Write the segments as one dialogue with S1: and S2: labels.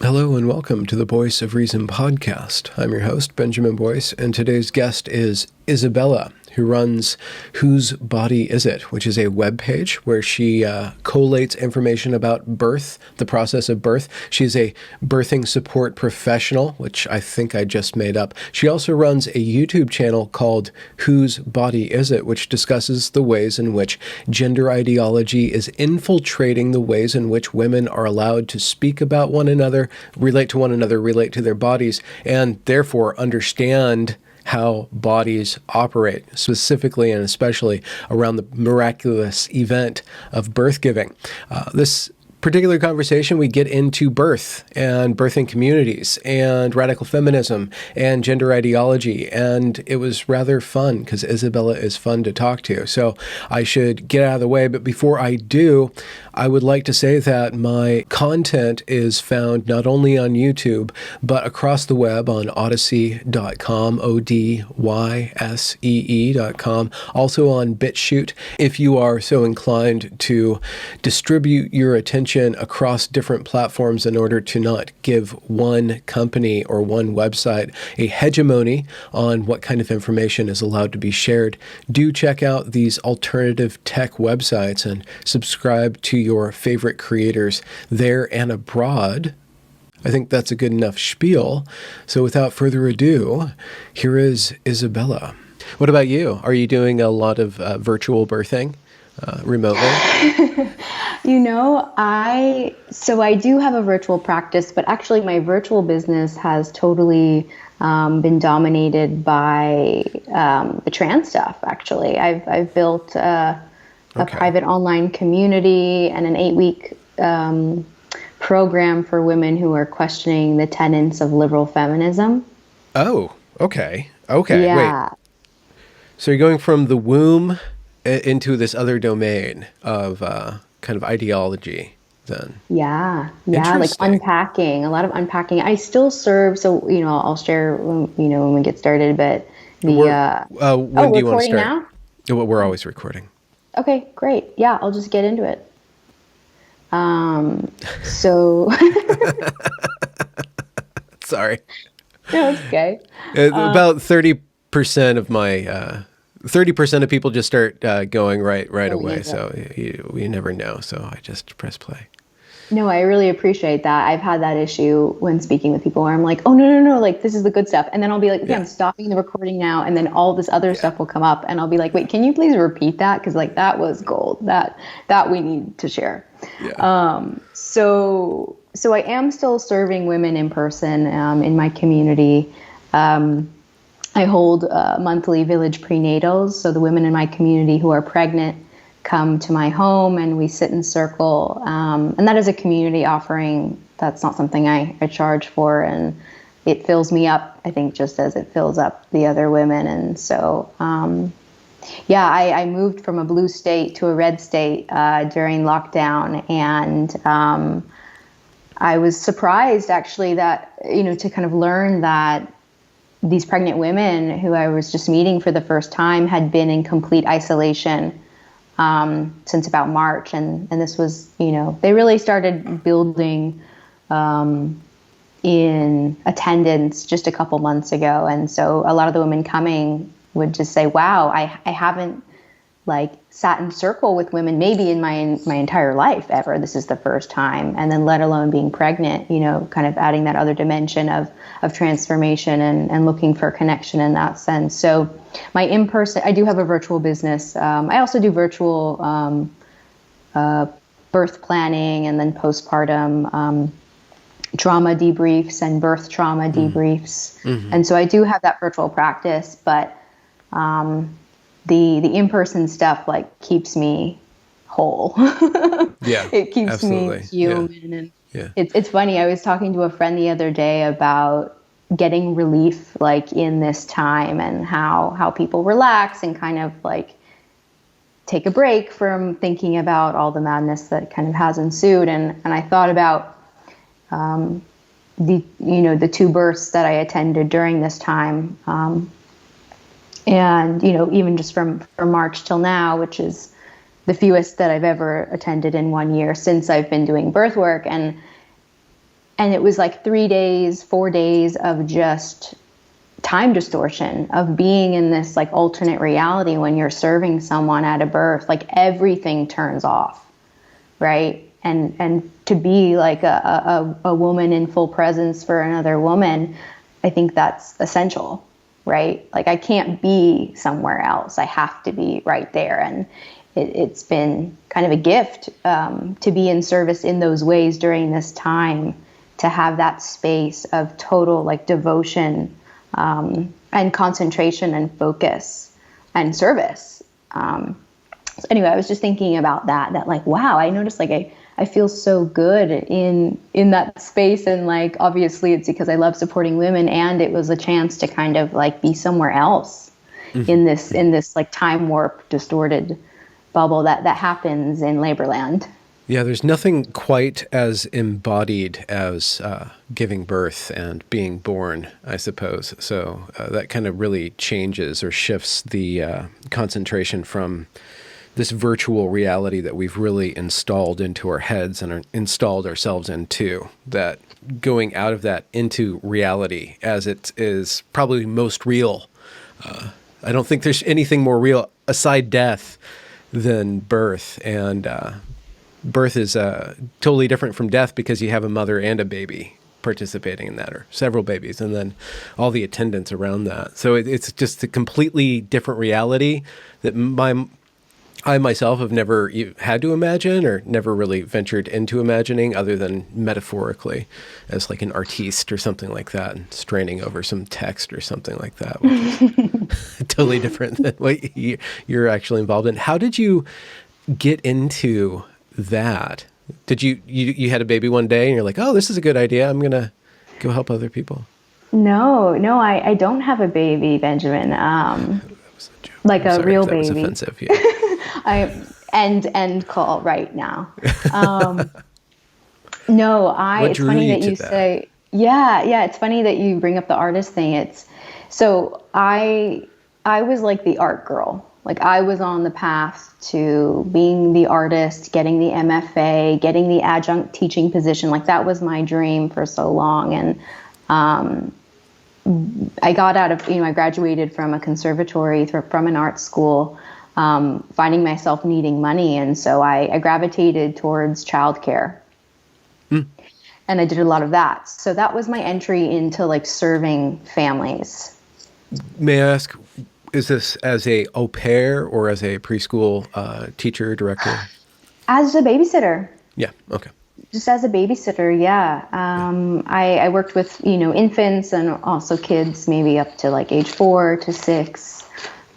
S1: Hello and welcome to the Voice of Reason podcast. I'm your host, Benjamin Boyce, and today's guest is Isabella, who runs Whose Body Is It?, which is a webpage where she collates information about birth, the process of birth. She's a birthing support professional, which I think I just made up. She also runs a YouTube channel called Whose Body Is It?, which discusses the ways in which gender ideology is infiltrating the ways in which women are allowed to speak about one another, relate to their bodies, and therefore understand how bodies operate, specifically and especially around the miraculous event of birth giving. This particular conversation, we get into birth and birthing communities and radical feminism and gender ideology. And it was rather fun because Isabella is fun to talk to. So I should get out of the way. But before I do, I would like to say that my content is found not only on YouTube, but across the web on odyssey.com, ODYSEE.com, also on BitChute. If you are so inclined to distribute your attention across different platforms in order to not give one company or one website a hegemony on what kind of information is allowed to be shared, do check out these alternative tech websites and subscribe to your favorite creators there and abroad. I think that's a good enough spiel. So without further ado, here is Isabella. What about you? Are you doing a lot of virtual birthing remotely?
S2: I do have a virtual practice, but actually my virtual business has totally been dominated by the trans stuff, actually. I've built a private online community and an 8-week program for women who are questioning the tenets of liberal feminism.
S1: Oh, okay. Okay,
S2: yeah.
S1: Wait. So you're going from the womb into this other domain of kind of ideology then.
S2: Yeah, like unpacking, a lot of unpacking. I still serve, so, I'll share, when we get started, but when do you want to start? Now?
S1: Well, we're always recording.
S2: Okay, great. Yeah, I'll just get into it. So.
S1: Sorry.
S2: No, it's okay.
S1: About 30% of my, 30% of people just start going right away. So you never know. So I just press play.
S2: No, I really appreciate that. I've had that issue when speaking with people where I'm like, oh, no, like this is the good stuff. And then I'll be like, okay, I'm stopping the recording now. And then all this other stuff will come up and I'll be like, wait, can you please repeat that? Because like that was gold that we need to share. Yeah. So I am still serving women in person in my community. I hold monthly village prenatals. So the women in my community who are pregnant come to my home and we sit in circle. And that is a community offering. That's not something I charge for. And it fills me up, I think, just as it fills up the other women. And so, I moved from a blue state to a red state during lockdown. And I was surprised, actually, that, to kind of learn that these pregnant women who I was just meeting for the first time had been in complete isolation since about March. And this was, they really started building in attendance just a couple months ago. And so a lot of the women coming would just say, wow, I haven't sat in circle with women maybe in my entire life ever. This is the first time. And then let alone being pregnant, kind of adding that other dimension of transformation and looking for connection in that sense. So my in-person, I do have a virtual business. I also do virtual birth planning and then postpartum trauma debriefs and birth trauma debriefs. Mm-hmm. And so I do have that virtual practice, but the in-person stuff keeps me whole.
S1: Yeah,
S2: it keeps
S1: absolutely.
S2: me human. Yeah. And it's funny. I was talking to a friend the other day about getting relief in this time and how people relax and kind of take a break from thinking about all the madness that kind of has ensued. And I thought about the two births that I attended during this time. And, even just from March till now, which is the fewest that I've ever attended in 1 year since I've been doing birth work. And And it was like 3 days, 4 days of just time distortion, of being in this like alternate reality when you're serving someone at a birth. Like everything turns off, right? And to be like a woman in full presence for another woman, I think that's essential, right? Like I can't be somewhere else. I have to be right there. And it's been kind of a gift to be in service in those ways during this time, to have that space of total like devotion and concentration and focus and service. So anyway, I was just thinking about that like, wow, I noticed like I feel so good in that space. And like, obviously it's because I love supporting women, and it was a chance to kind of like be somewhere else in this like time warp distorted bubble that happens in labor land.
S1: Yeah, there's nothing quite as embodied as giving birth and being born, I suppose. So that kind of really changes or shifts the concentration from this virtual reality that we've really installed into our heads and installed ourselves into, that going out of that into reality as it is probably most real. I don't think there's anything more real aside death than birth. And birth is totally different from death because you have a mother and a baby participating in that, or several babies, and then all the attendants around that. So it's just a completely different reality that I myself have never had to imagine, or never really ventured into imagining, other than metaphorically as like an artiste or something like that, and straining over some text or something like that, which is totally different than what you're actually involved in. How did you get into that? Did you had a baby one day and you're like, oh, this is a good idea, I'm going to go help other people? No,
S2: I don't have a baby, Benjamin.
S1: That was a joke.
S2: Like
S1: I'm
S2: a
S1: sorry
S2: real
S1: if that
S2: baby.
S1: was offensive, yeah.
S2: I end call right now. No,
S1: What
S2: it's
S1: drew
S2: funny
S1: you
S2: that
S1: to
S2: you
S1: that?
S2: say, yeah, it's funny that you bring up the artist thing. So I was like the art girl. Like I was on the path to being the artist, getting the MFA, getting the adjunct teaching position. Like that was my dream for so long. And I got out of, I graduated from a conservatory, from an art school, finding myself needing money. And so I gravitated towards childcare. And I did a lot of that. So that was my entry into like serving families.
S1: May I ask, is this as a au pair or as a preschool teacher, director?
S2: As a babysitter.
S1: Yeah, okay.
S2: Just as a babysitter, yeah. I worked with, infants and also kids maybe up to like age 4 to 6.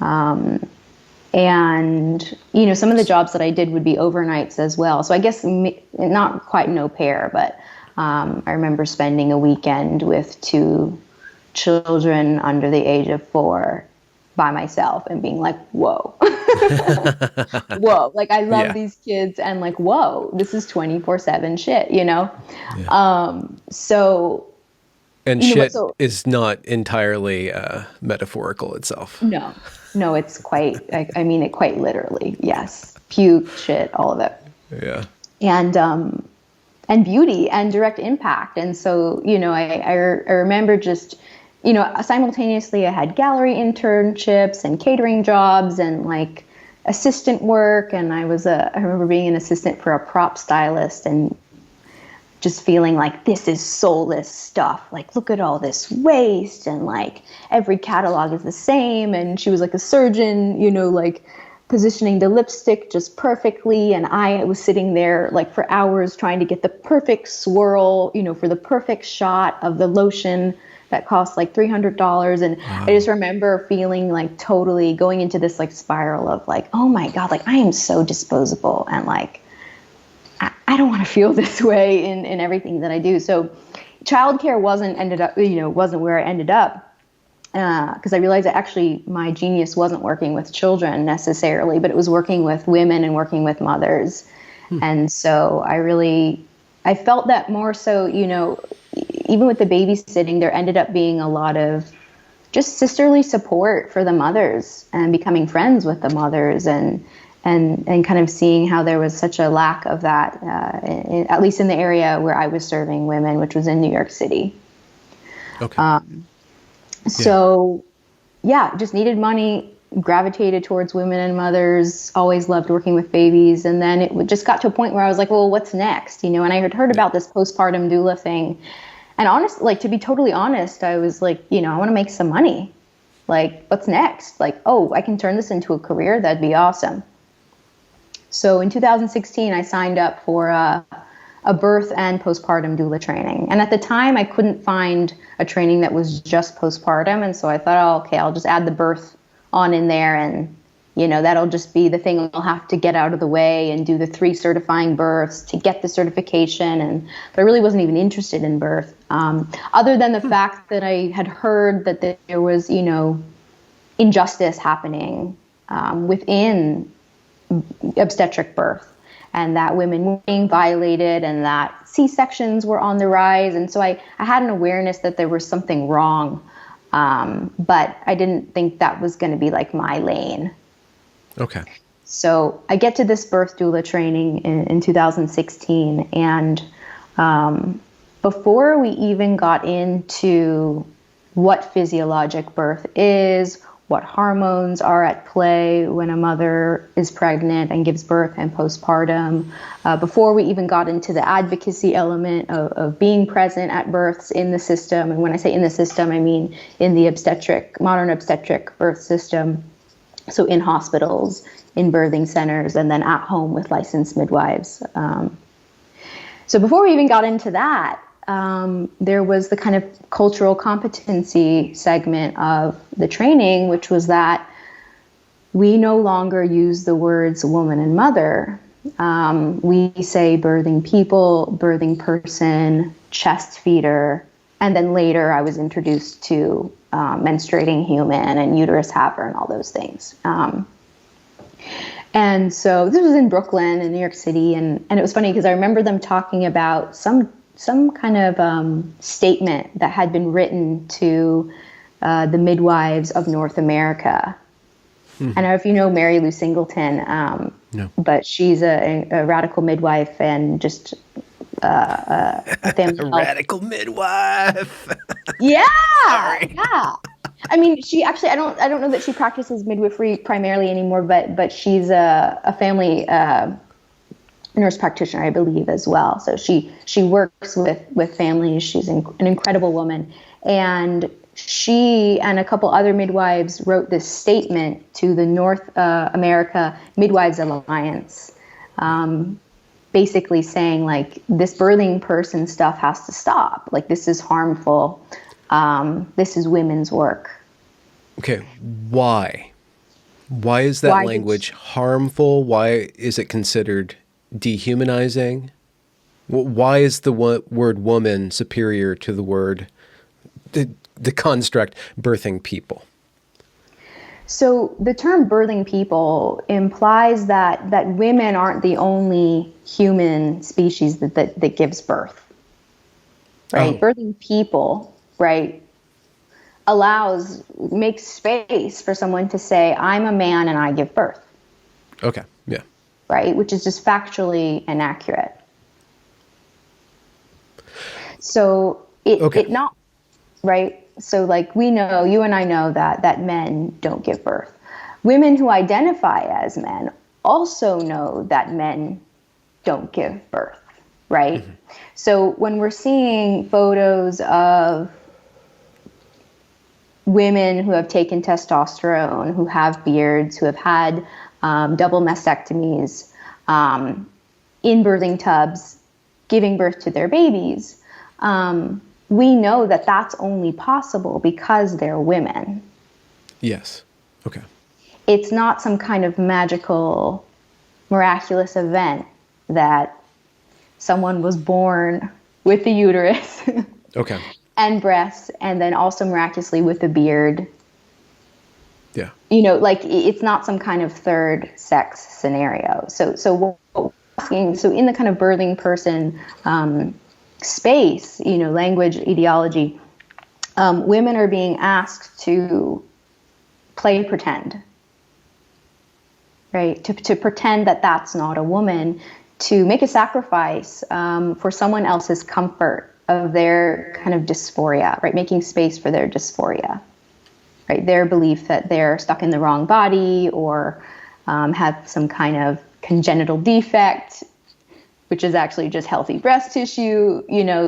S2: And, some of the jobs that I did would be overnights as well. So I guess not quite an au pair, but I remember spending a weekend with 2 children under the age of 4 by myself and being like, whoa, whoa. Like I love these kids and like, whoa, this is 24/7 shit, Yeah.
S1: And shit is not entirely metaphorical itself.
S2: No, it's quite, it quite literally. Yes. Puke, shit, all of it.
S1: Yeah.
S2: And beauty and direct impact. And so, I remember just, simultaneously I had gallery internships and catering jobs and like assistant work. And I remember being an assistant for a prop stylist and just feeling like this is soulless stuff. Like, look at all this waste and like every catalog is the same. And she was like a surgeon, like positioning the lipstick just perfectly. And I was sitting there like for hours trying to get the perfect swirl, for the perfect shot of the lotion that cost like $300. And I just remember feeling like totally going into this like spiral of like, oh my God, like I am so disposable. And like, I don't want to feel this way in everything that I do. So childcare wasn't where I ended up. Because I realized that actually my genius wasn't working with children necessarily, but it was working with women and working with mothers. And so I felt that more so, even with the babysitting, there ended up being a lot of just sisterly support for the mothers and becoming friends with the mothers and and kind of seeing how there was such a lack of that, at least in the area where I was serving women, which was in New York City.
S1: Okay.
S2: So, yeah, just needed money, gravitated towards women and mothers, always loved working with babies. And then it just got to a point where I was like, well, what's next? And I had heard about this postpartum doula thing. And honestly, to be totally honest, I was like, I want to make some money. Like, what's next? Like, oh, I can turn this into a career. That'd be awesome. So in 2016, I signed up for a birth and postpartum doula training. And at the time, I couldn't find a training that was just postpartum. And so I thought, oh, okay, I'll just add the birth on in there. And, that'll just be the thing I'll have to get out of the way and do the 3 certifying births to get the certification. But I really wasn't even interested in birth. Other than the fact that I had heard that there was, injustice happening within obstetric birth, and that women were being violated, and that C-sections were on the rise. And so I had an awareness that there was something wrong, but I didn't think that was going to be like my lane.
S1: Okay.
S2: So I get to this birth doula training in 2016, and before we even got into what physiologic birth is, what hormones are at play when a mother is pregnant and gives birth and postpartum, before we even got into the advocacy element of being present at births in the system. And when I say in the system, I mean in the modern obstetric birth system. So in hospitals, in birthing centers, and then at home with licensed midwives. So before we even got into that, there was the kind of cultural competency segment of the training, which was that we no longer use the words woman and mother. We say birthing people, birthing person, chest feeder, and then later I was introduced to menstruating human and uterus haver and all those things. And so this was in Brooklyn in New York City, and it was funny because I remember them talking about some kind of statement that had been written to the midwives of North America. Mm-hmm. I don't know if you know Mary Lou Singleton,
S1: no,
S2: but she's a radical midwife and just a family
S1: a radical midwife.
S2: Yeah,
S1: Sorry.
S2: yeah. I mean, she actually, I don't know that she practices midwifery primarily anymore, but she's a family nurse practitioner, I believe, as well. So she works with families. She's an incredible woman. And she and a couple other midwives wrote this statement to the North America Midwives Alliance, basically saying, like, this birthing person stuff has to stop. Like, this is harmful. This is women's work. Okay,
S1: why? Why is that language harmful? Why is it considered dehumanizing? Why is the word woman superior to the word, the construct birthing people?
S2: So the term birthing people implies that women aren't the only human species that gives birth, right? Oh. Birthing people, right, makes space for someone to say, I'm a man and I give birth.
S1: Okay, yeah.
S2: Right, which is just factually inaccurate. So it not, right? So, like, we know, you and I know that men don't give birth. Women who identify as men also know that men don't give birth, right? Mm-hmm. So when we're seeing photos of women who have taken testosterone, who have beards, who have had double mastectomies, in birthing tubs, giving birth to their babies, we know that that's only possible because they're women.
S1: Yes. Okay.
S2: It's not some kind of magical, miraculous event that someone was born with the uterus.
S1: Okay.
S2: And breasts, and then also miraculously with a beard.
S1: Yeah.
S2: Like, it's not some kind of third sex scenario. So in the kind of birthing person space, language, ideology, women are being asked to play pretend, right? To pretend that that's not a woman, to make a sacrifice for someone else's comfort of their kind of dysphoria, right? Making space for their dysphoria, right? Their belief that they're stuck in the wrong body or have some kind of congenital defect, which is actually just healthy breast tissue,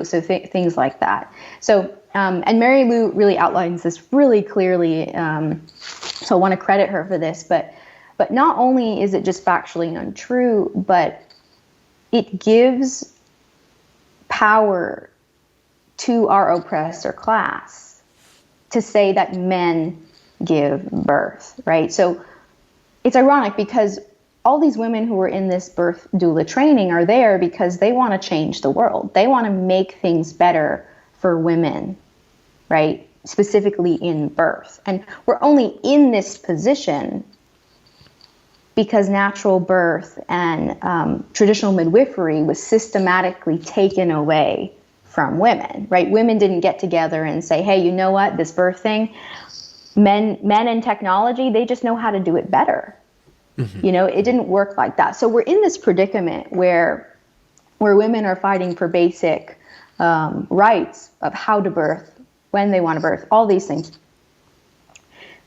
S2: so things like that. So, and Mary Lou really outlines this really clearly. So I want to credit her for this, but not only is it just factually untrue, but it gives power to our oppressor class to say that men give birth, right? So it's ironic because all these women who are in this birth doula training are there because they want to change the world. They want to make things better for women, right? Specifically in birth. And we're only in this position because natural birth and traditional midwifery was systematically taken away from women, right? Women didn't get together and say, hey, you know what, this birth thing, men and technology, they just know how to do it better. Mm-hmm. It didn't work like that. So we're in this predicament where women are fighting for basic rights of how to birth, when they want to birth, all these things,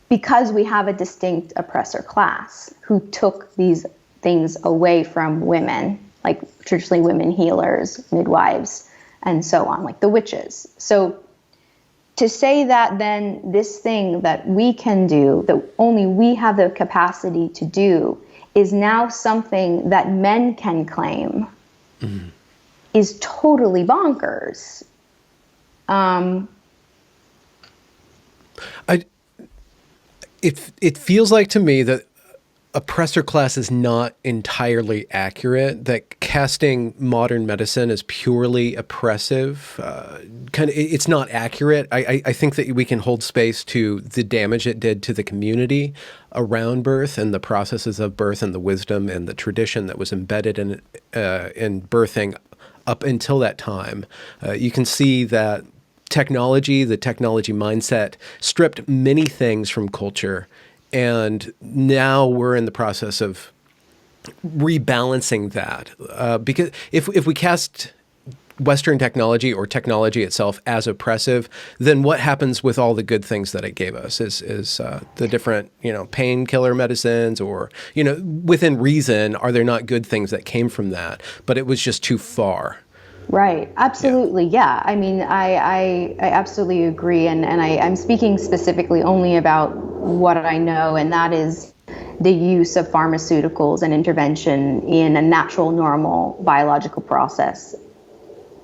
S2: because we have a distinct oppressor class who took these things away from women, like traditionally women healers, midwives, and so on, like the witches. So to say that then this thing that we can do, that only we have the capacity to do, is now something that men can claim, is totally bonkers.
S1: It feels like to me that oppressor class is not entirely accurate, that casting modern medicine as purely oppressive, it's not accurate. I think that we can hold space to the damage it did to the community around birth and the processes of birth and the wisdom and the tradition that was embedded in birthing up until that time. You can see that the technology mindset stripped many things from culture. And now we're in the process of rebalancing that. Because if we cast Western technology or technology itself as oppressive, then what happens with all the good things that it gave us is the different, painkiller medicines or, within reason, are there not good things that came from that? But it was just too far.
S2: Right. Absolutely. Yeah. I mean, I absolutely agree. And I'm speaking specifically only about what I know, and that is the use of pharmaceuticals and intervention in a natural, normal biological process,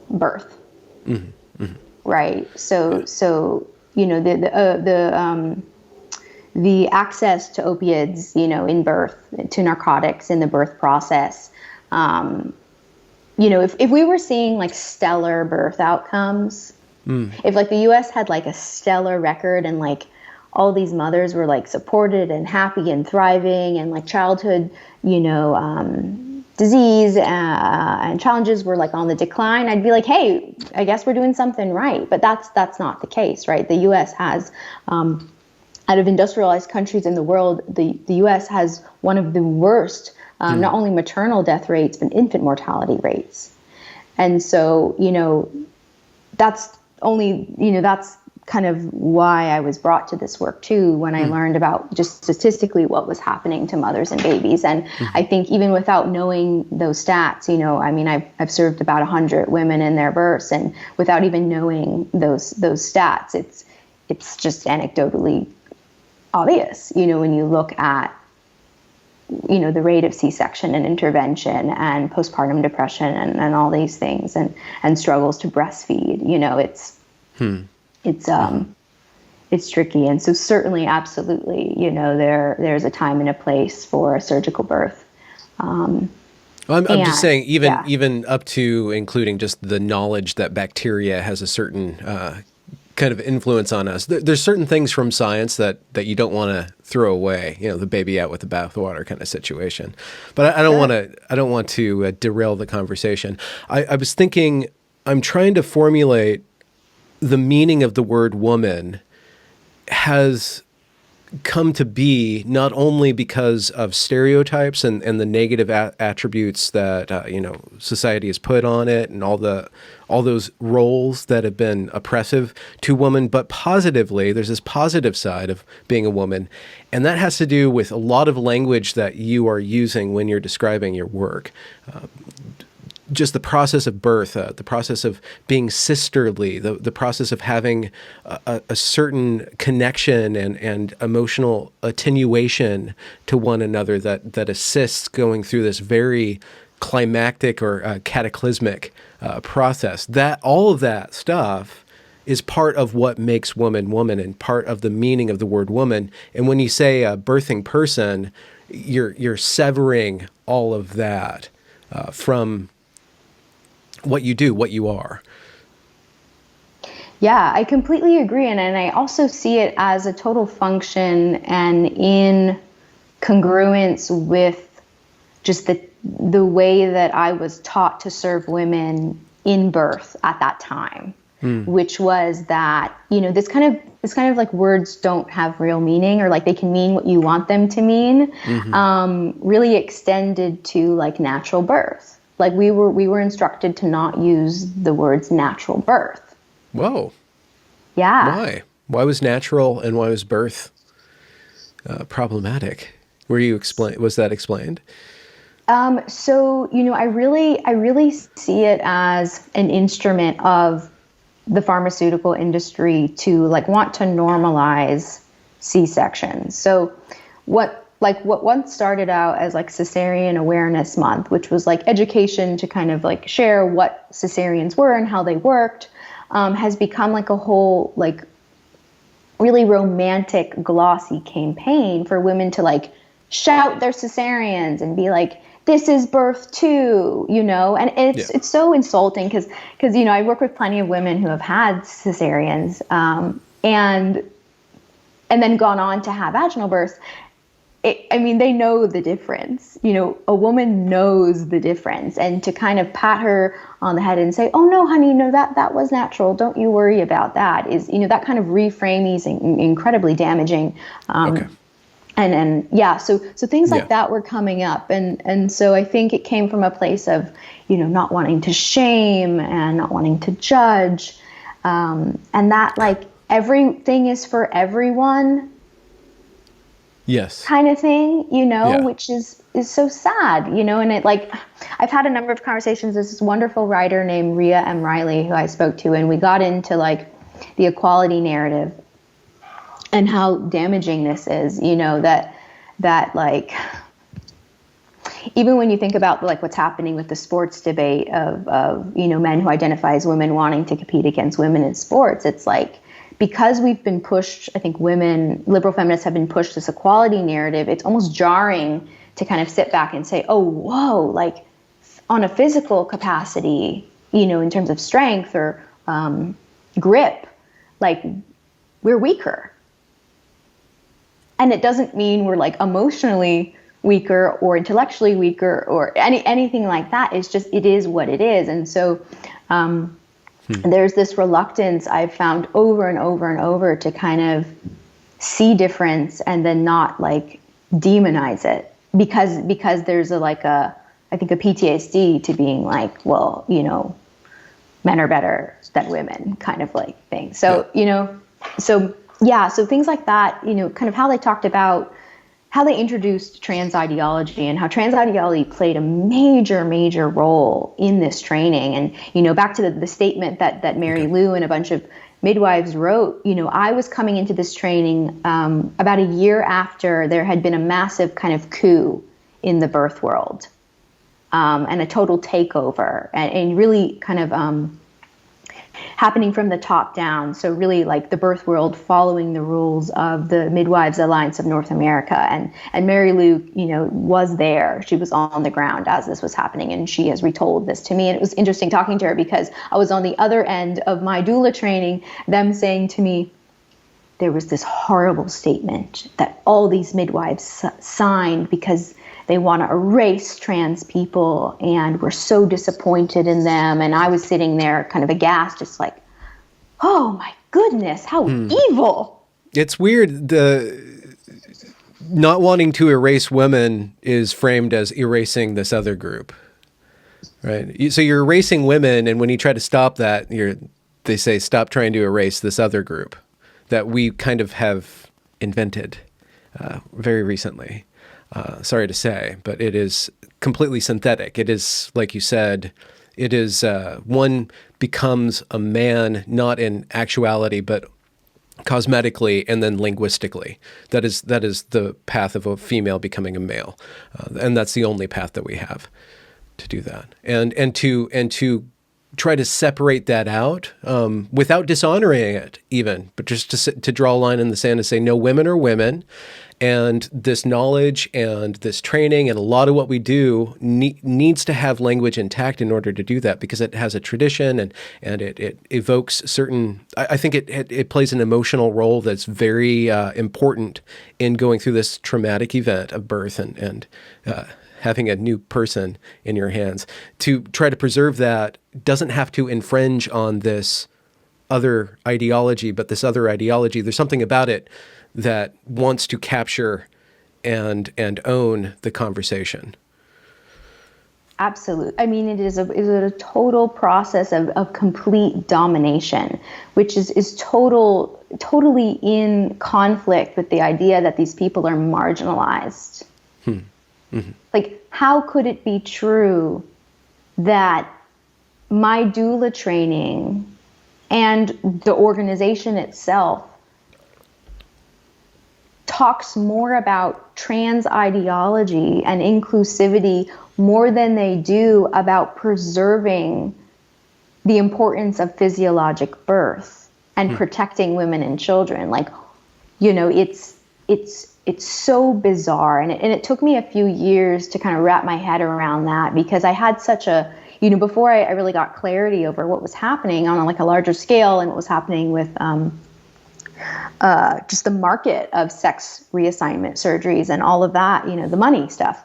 S2: birth. Mm-hmm. Mm-hmm. Right. So the access to opiates, in birth, to narcotics in the birth process, if we were seeing like stellar birth outcomes, if like the U.S. had like a stellar record and like all these mothers were like supported and happy and thriving and like childhood, disease and challenges were like on the decline, I'd be like, hey, I guess we're doing something right. But that's not the case, right? The U.S. has, out of industrialized countries in the world, the U.S. has one of the worst not only maternal death rates, but infant mortality rates. And so, that's kind of why I was brought to this work too, when I learned about just statistically what was happening to mothers and babies. And I think even without knowing those stats, I've served about 100 women in their births, and without even knowing those stats, it's just anecdotally obvious, when you look at the rate of C-section and intervention and postpartum depression and all these things and struggles to breastfeed, it's tricky. And so certainly, absolutely, there's a time and a place for a surgical birth.
S1: I'm just saying, even up to including just the knowledge that bacteria has a certain kind of influence on us. There's certain things from science that you don't want to throw away, the baby out with the bathwater kind of situation. But I don't want to derail the conversation. I was thinking, I'm trying to formulate the meaning of the word woman has come to be not only because of stereotypes and the negative attributes that society has put on it, and all those roles that have been oppressive to women, but positively, there's this positive side of being a woman, and that has to do with a lot of language that you are using when you're describing your work. Just the process of birth, the process of being sisterly, the process of having a certain connection and emotional attenuation to one another that assists going through this very climactic or cataclysmic process. That all of that stuff is part of what makes woman woman, and part of the meaning of the word woman. And when you say a birthing person, you're severing all of that from what you do, what you are.
S2: Yeah, I completely agree. And I also see it as a total function and in congruence with just the way that I was taught to serve women in birth at that time, which was that, this kind of like words don't have real meaning, or like they can mean what you want them to mean, really extended to like natural birth. Like we were instructed to not use the words natural birth.
S1: Whoa.
S2: Yeah.
S1: Why was natural and why was birth problematic? Was that explained?
S2: So, I really see it as an instrument of the pharmaceutical industry to like want to normalize C-sections. So what once started out as like Cesarean Awareness Month, which was like education to kind of like share what cesareans were and how they worked, has become like a whole like really romantic, glossy campaign for women to like shout their cesareans and be like, this is birth too, and it's so insulting because I work with plenty of women who have had cesareans and then gone on to have vaginal births. They know the difference. A woman knows the difference, and to kind of pat her on the head and say, "Oh no, honey, no, that was natural. Don't you worry about that." Is that kind of reframing is incredibly damaging.
S1: Okay.
S2: And yeah, so things like that were coming up, and so I think it came from a place of not wanting to shame and not wanting to judge, and that like everything is for everyone.
S1: Yes.
S2: Kind of thing, which is so sad, and it like, I've had a number of conversations. There's this wonderful writer named Rhea M. Riley who I spoke to, and we got into like the equality narrative and how damaging this is, that like, even when you think about like what's happening with the sports debate of men who identify as women wanting to compete against women in sports, it's like, because we've been pushed, I think liberal feminists have been pushed this equality narrative, it's almost jarring to kind of sit back and say, oh, whoa, like on a physical capacity, in terms of strength or grip, like we're weaker. And it doesn't mean we're like emotionally weaker or intellectually weaker or anything like that. It's just, it is what it is. And so, there's this reluctance I've found over and over and over to kind of see difference and then not like demonize it because there's I think a PTSD to being like, well, men are better than women kind of like thing. So, so things like that, kind of how they talked about how they introduced trans ideology and how trans ideology played a major role in this training. And, back to the statement that Mary Lou and a bunch of midwives wrote, I was coming into this training about a year after there had been a massive kind of coup in the birth world and a total takeover and really kind of happening from the top down. So really like the birth world following the rules of the Midwives Alliance of North America. And Mary Lou, was there. She was on the ground as this was happening. And she has retold this to me. And it was interesting talking to her because I was on the other end of my doula training, them saying to me, there was this horrible statement that all these midwives signed because they want to erase trans people, and we're so disappointed in them. And I was sitting there kind of aghast, just like, oh my goodness, how evil.
S1: It's weird. not wanting to erase women is framed as erasing this other group, right? So you're erasing women, and when you try to stop that, they say, stop trying to erase this other group that we kind of have invented very recently. Sorry to say, but it is completely synthetic. It is, like you said, it is one becomes a man, not in actuality, but cosmetically and then linguistically. That is the path of a female becoming a male, and that's the only path that we have to do that. And to try to separate that out without dishonoring it, even, but just to draw a line in the sand and say, no, women are women. And this knowledge and this training and a lot of what we do needs to have language intact in order to do that, because it has a tradition and it evokes certain, I think it plays an emotional role that's very important in going through this traumatic event of birth and having a new person in your hands. To try to preserve that doesn't have to infringe on this other ideology, but this other ideology, there's something about it that wants to capture and own the conversation.
S2: Absolutely. I mean, it is a total process of complete domination, which is totally in conflict with the idea that these people are marginalized. Mm-hmm. Like, how could it be true that my doula training and the organization itself talks more about trans ideology and inclusivity more than they do about preserving the importance of physiologic birth and protecting women and children? Like, you know, it's so bizarre. And it took me a few years to kind of wrap my head around that, because I had such a, you know, before I really got clarity over what was happening on a larger scale and what was happening with just the market of sex reassignment surgeries and all of that, you know, the money stuff.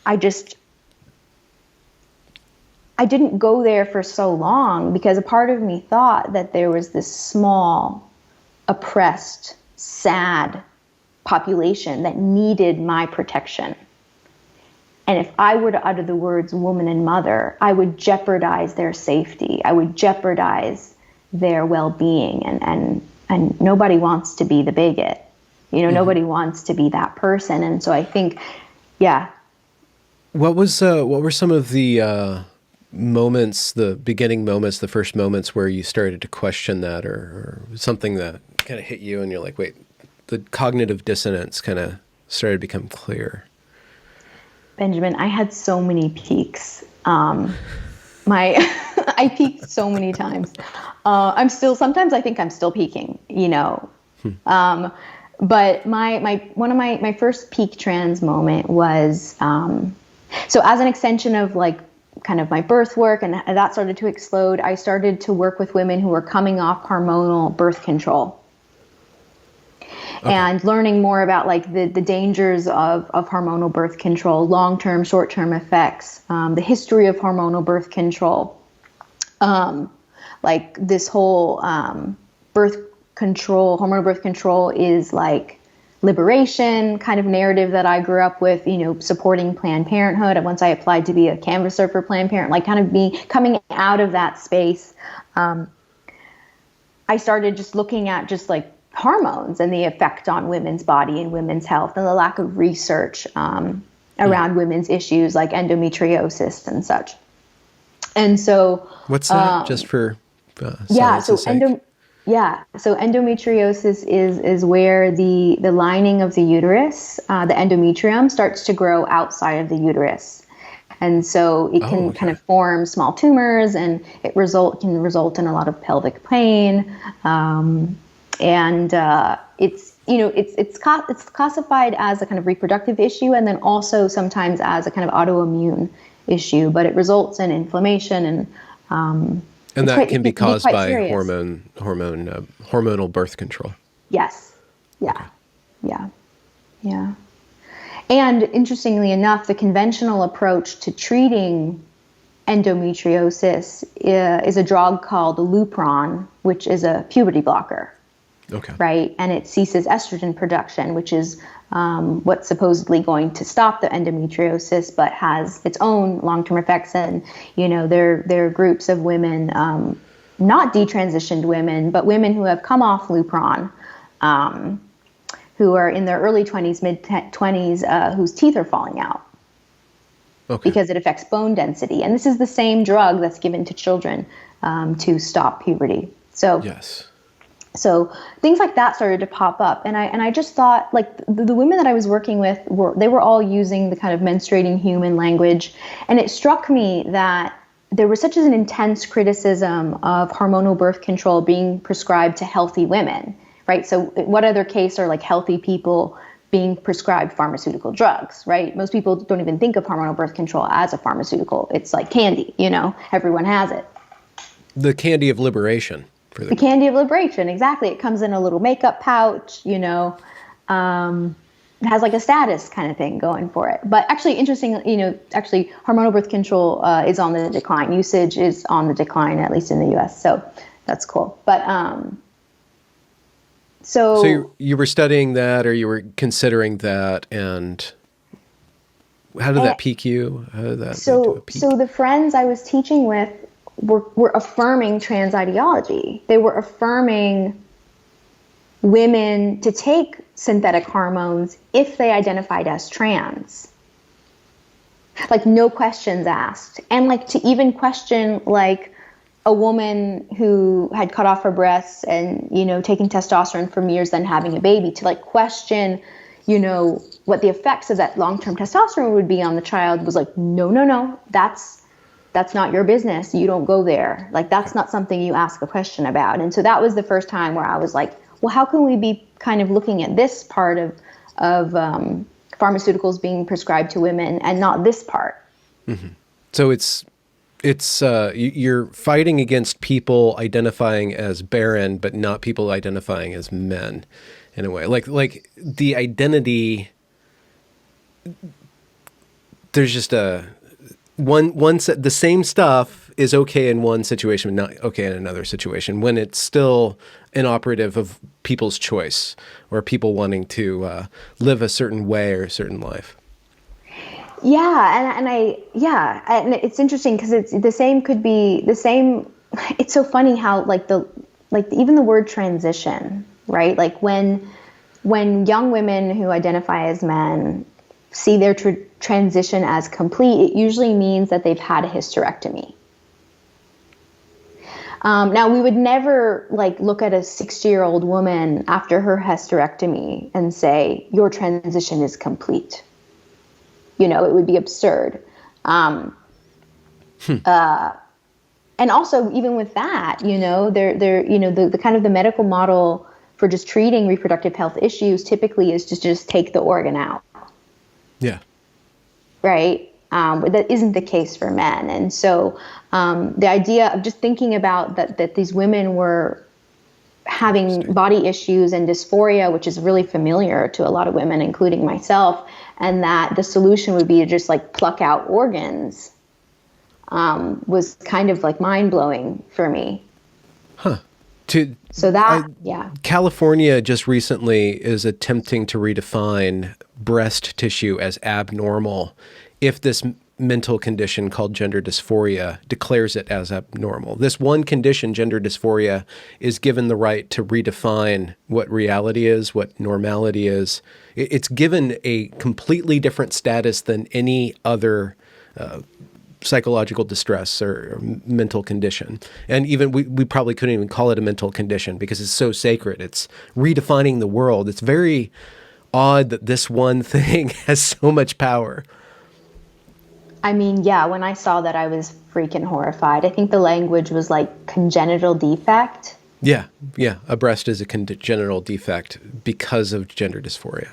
S2: I didn't go there for so long because a part of me thought that there was this small, oppressed, sad population that needed my protection. And if I were to utter the words woman and mother, I would jeopardize their safety. I would jeopardize their well-being. And nobody wants to be the bigot. You know, nobody wants to be that person. And so I think, yeah.
S1: What were some of the moments, the beginning moments, the first moments where you started to question that, or something that kind of hit you and you're like, wait, the cognitive dissonance kind of started to become clear?
S2: Benjamin, I had so many peaks. I peaked so many times. Sometimes I think I'm still peaking, you know. But one of my first peak trans moment was, so as an extension of like kind of my birth work, and that started to explode, I started to work with women who were coming off hormonal birth control. Okay. And learning more about like the dangers of hormonal birth control, long-term, short-term effects, the history of hormonal birth control, like this whole birth control, hormonal birth control is like liberation kind of narrative that I grew up with, you know, supporting Planned Parenthood. And once I applied to be a canvasser for Planned Parenthood, like kind of coming out of that space, I started just looking at just like hormones and the effect on women's body and women's health, and the lack of research around women's issues like endometriosis and such. And so,
S1: what's that? Just for
S2: so endometriosis is where the lining of the uterus, the endometrium, starts to grow outside of the uterus. And so it can kind of form small tumors, and it can result in a lot of pelvic pain. And it's classified as a kind of reproductive issue, and then also sometimes as a kind of autoimmune issue. But it results in inflammation, and
S1: that can be caused by hormonal birth control.
S2: Yes. Yeah. Okay. Yeah. And interestingly enough, the conventional approach to treating endometriosis is a drug called Lupron, which is a puberty blocker.
S1: Okay.
S2: right? And it ceases estrogen production, which is what's supposedly going to stop the endometriosis, but has its own long-term effects. And, there are groups of women, not detransitioned women, but women who have come off Lupron, who are in their early 20s, mid-20s, whose teeth are falling out.
S1: Okay.
S2: Because it affects bone density. And this is the same drug that's given to children to stop puberty. So,
S1: yes.
S2: So things like that started to pop up. And I just thought, like, the women that I was working with, they were all using the kind of menstruating human language. And it struck me that there was such an intense criticism of hormonal birth control being prescribed to healthy women, right? So what other case are like healthy people being prescribed pharmaceutical drugs, right? Most people don't even think of hormonal birth control as a pharmaceutical. It's like candy, everyone has it.
S1: The candy of liberation.
S2: The candy of liberation, exactly. It comes in a little makeup pouch, it has like a status kind of thing going for it. But actually, interesting, actually hormonal birth control is on the decline. Usage is on the decline, at least in the US. So that's cool. But
S1: So you were studying that, or you were considering that, and how did that pique you? How did that lead to a peak?
S2: So the friends I was teaching with were affirming trans ideology. They were affirming women to take synthetic hormones if they identified as trans. Like, no questions asked. And like to even question like a woman who had cut off her breasts and, taking testosterone for years, then having a baby, to like question, what the effects of that long-term testosterone would be on the child, was like, no, that's not your business. You don't go there. Like, that's not something you ask a question about. And so that was the first time where I was like, well, how can we be kind of looking at this part of pharmaceuticals being prescribed to women and not this part?
S1: Mm-hmm. So it's you're fighting against people identifying as barren, but not people identifying as men, in a way. Like the identity. There's just the same stuff is okay in one situation, but not okay in another situation, when it's still an operative of people's choice or people wanting to live a certain way or a certain life.
S2: Yeah, and it's interesting because it's the same. Could be the same. It's so funny how even the word transition, right? Like when young women who identify as men see their transition as complete, it usually means that they've had a hysterectomy. Now, we would never look at a 60-year-old woman after her hysterectomy and say, your transition is complete. It would be absurd. And also, even with that, the kind of the medical model for just treating reproductive health issues typically is to just take the organ out.
S1: Yeah.
S2: Right? That isn't the case for men. And so the idea of just thinking about that these women were having body issues and dysphoria, which is really familiar to a lot of women, including myself, and that the solution would be to just pluck out organs, was kind of mind-blowing for me.
S1: Huh. California just recently is attempting to redefine breast tissue as abnormal if this mental condition called gender dysphoria declares it as abnormal. This one condition, gender dysphoria, is given the right to redefine what reality is, what normality is. It's given a completely different status than any other psychological distress or mental condition. And even we probably couldn't even call it a mental condition because it's so sacred. It's redefining the world. It's very odd that this one thing has so much power.
S2: I mean, yeah, when I saw that, I was freaking horrified. I think the language was congenital defect.
S1: Yeah. A breast is a congenital defect because of gender dysphoria.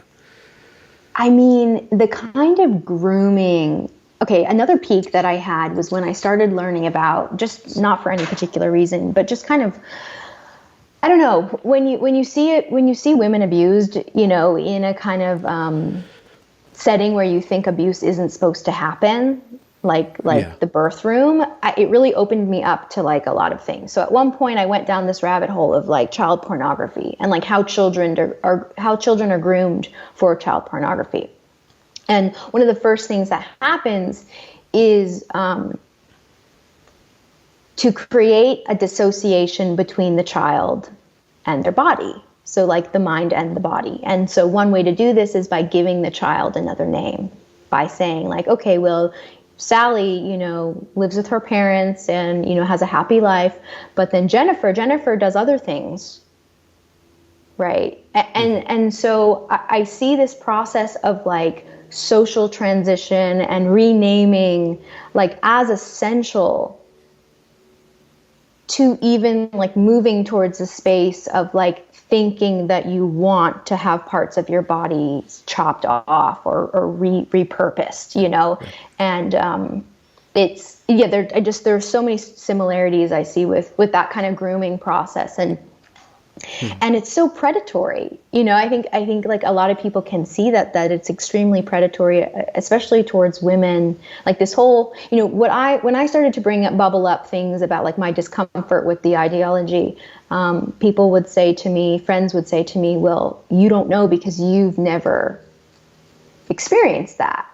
S2: I mean, the kind of grooming. Okay, another peak that I had was when I started learning about, just not for any particular reason, but just kind of, I don't know, when you see women abused, in a kind of setting where you think abuse isn't supposed to happen, the birth room, it really opened me up to like a lot of things. So at one point I went down this rabbit hole of like child pornography and like how children are groomed for child pornography. And one of the first things that happens is to create a dissociation between the child and their body. So like the mind and the body. And so one way to do this is by giving the child another name, by saying like, okay, well, Sally, lives with her parents and, has a happy life. But then Jennifer does other things. Right. And so I see this process of like social transition and renaming like as essential to even like moving towards a space of like thinking that you want to have parts of your body chopped off or repurposed, and there's so many similarities I see with that kind of grooming process, and it's so predatory. I think like a lot of people can see that it's extremely predatory, especially towards women. Like this whole, when I started to bubble up things about like my discomfort with the ideology, people would say to me, friends would say to me, well, you don't know because you've never experienced that.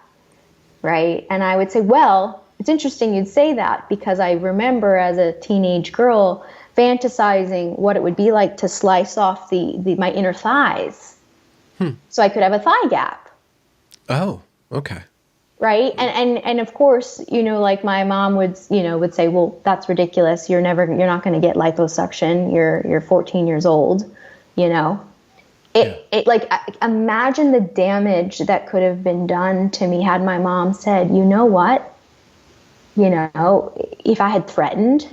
S2: Right. And I would say, well, it's interesting you'd say that because I remember as a teenage girl fantasizing what it would be like to slice off my inner thighs so I could have a thigh gap.
S1: Oh, okay.
S2: Right. And of course, like my mom would say, well, that's ridiculous. You're not going to get liposuction. You're 14 years old, imagine the damage that could have been done to me had my mom said, you know what, if I had threatened,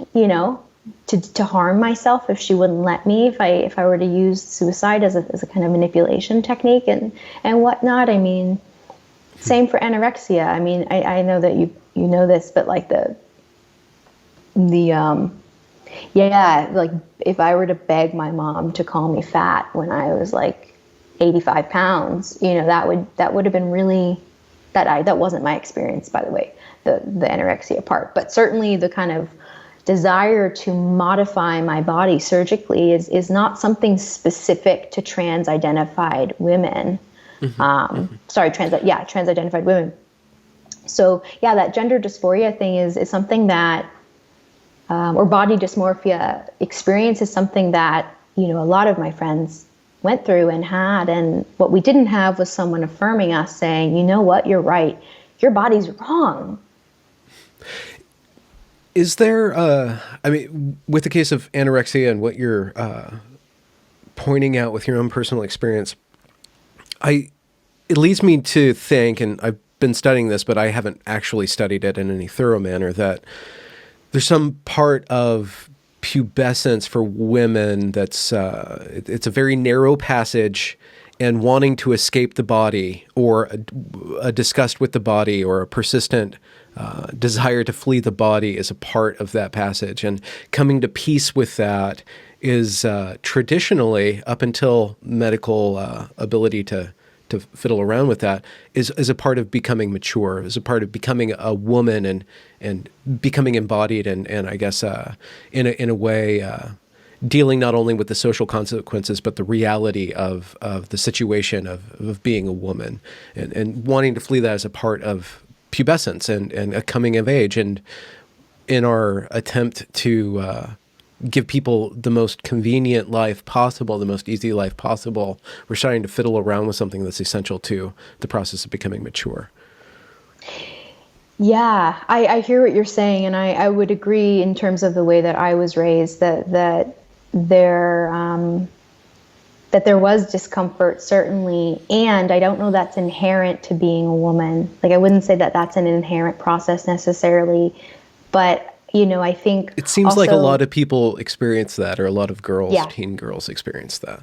S2: to harm myself if she wouldn't let me, if I were to use suicide as a kind of manipulation technique and whatnot. I mean, same for anorexia. I mean, I know that you know this, but like like if I were to beg my mom to call me fat when I was like 85 pounds, that would have been really, that wasn't my experience, by the way, the anorexia part, but certainly the kind of desire to modify my body surgically is not something specific to trans-identified women. Trans-identified women. So yeah, that gender dysphoria thing is something that, or body dysmorphia experience is something that, a lot of my friends went through and had. And what we didn't have was someone affirming us saying, you know what, you're right. Your body's wrong.
S1: Is there, with the case of anorexia and what you're pointing out with your own personal experience, it leads me to think, and I've been studying this, but I haven't actually studied it in any thorough manner, that there's some part of pubescence for women that's, it's a very narrow passage, and wanting to escape the body, or a disgust with the body, or a persistent desire to flee the body is a part of that passage. And coming to peace with that is traditionally, up until medical ability to fiddle around with that, is a part of becoming mature, is a part of becoming a woman and becoming embodied and I guess in a way dealing not only with the social consequences, but the reality of the situation of being a woman, and wanting to flee that as a part of pubescence and a coming of age. And in our attempt to give people the most convenient life possible, the most easy life possible, we're starting to fiddle around with something that's essential to the process of becoming mature. Yeah,
S2: I hear what you're saying, and I would agree in terms of the way that I was raised, that there was discomfort, certainly, and I don't know that's inherent to being a woman. Like, I wouldn't say that that's an inherent process necessarily, but I think
S1: it seems also, like a lot of people experience that, or a lot of girls, teen girls experience that.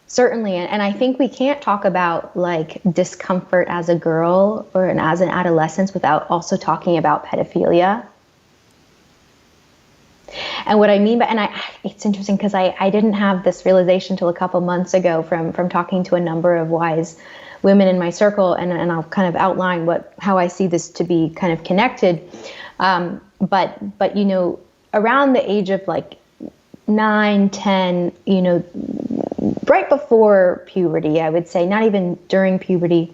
S2: Certainly, and I think we can't talk about like discomfort as a girl or as an adolescent without also talking about pedophilia. And what I mean by, it's interesting because I didn't have this realization till a couple months ago from talking to a number of wise women in my circle, and I'll kind of outline how I see this to be kind of connected. But you know, around the age of like 9, 10, you know, right before puberty, I would say, not even during puberty,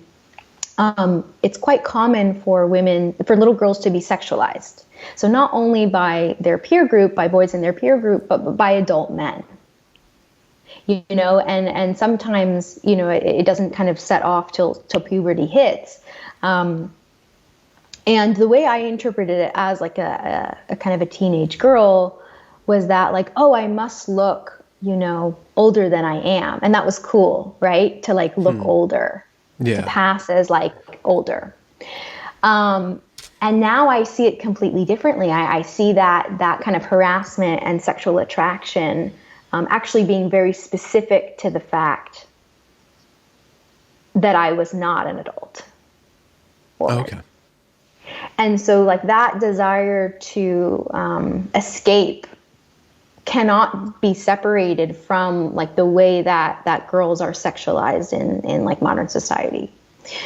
S2: it's quite common for little girls to be sexualized. So not only by their peer group, by boys in their peer group, but by adult men. You know, and sometimes, you know, it doesn't kind of set off till puberty hits. And the way I interpreted it as like a kind of a teenage girl was that like, oh, I must look, you know, older than I am. And that was cool, right? To like look older, to pass as like older. And now I see it completely differently. I see that kind of harassment and sexual attraction actually being very specific to the fact that I was not an adult woman. Okay. And so like that desire to escape cannot be separated from like the way that girls are sexualized in like modern society.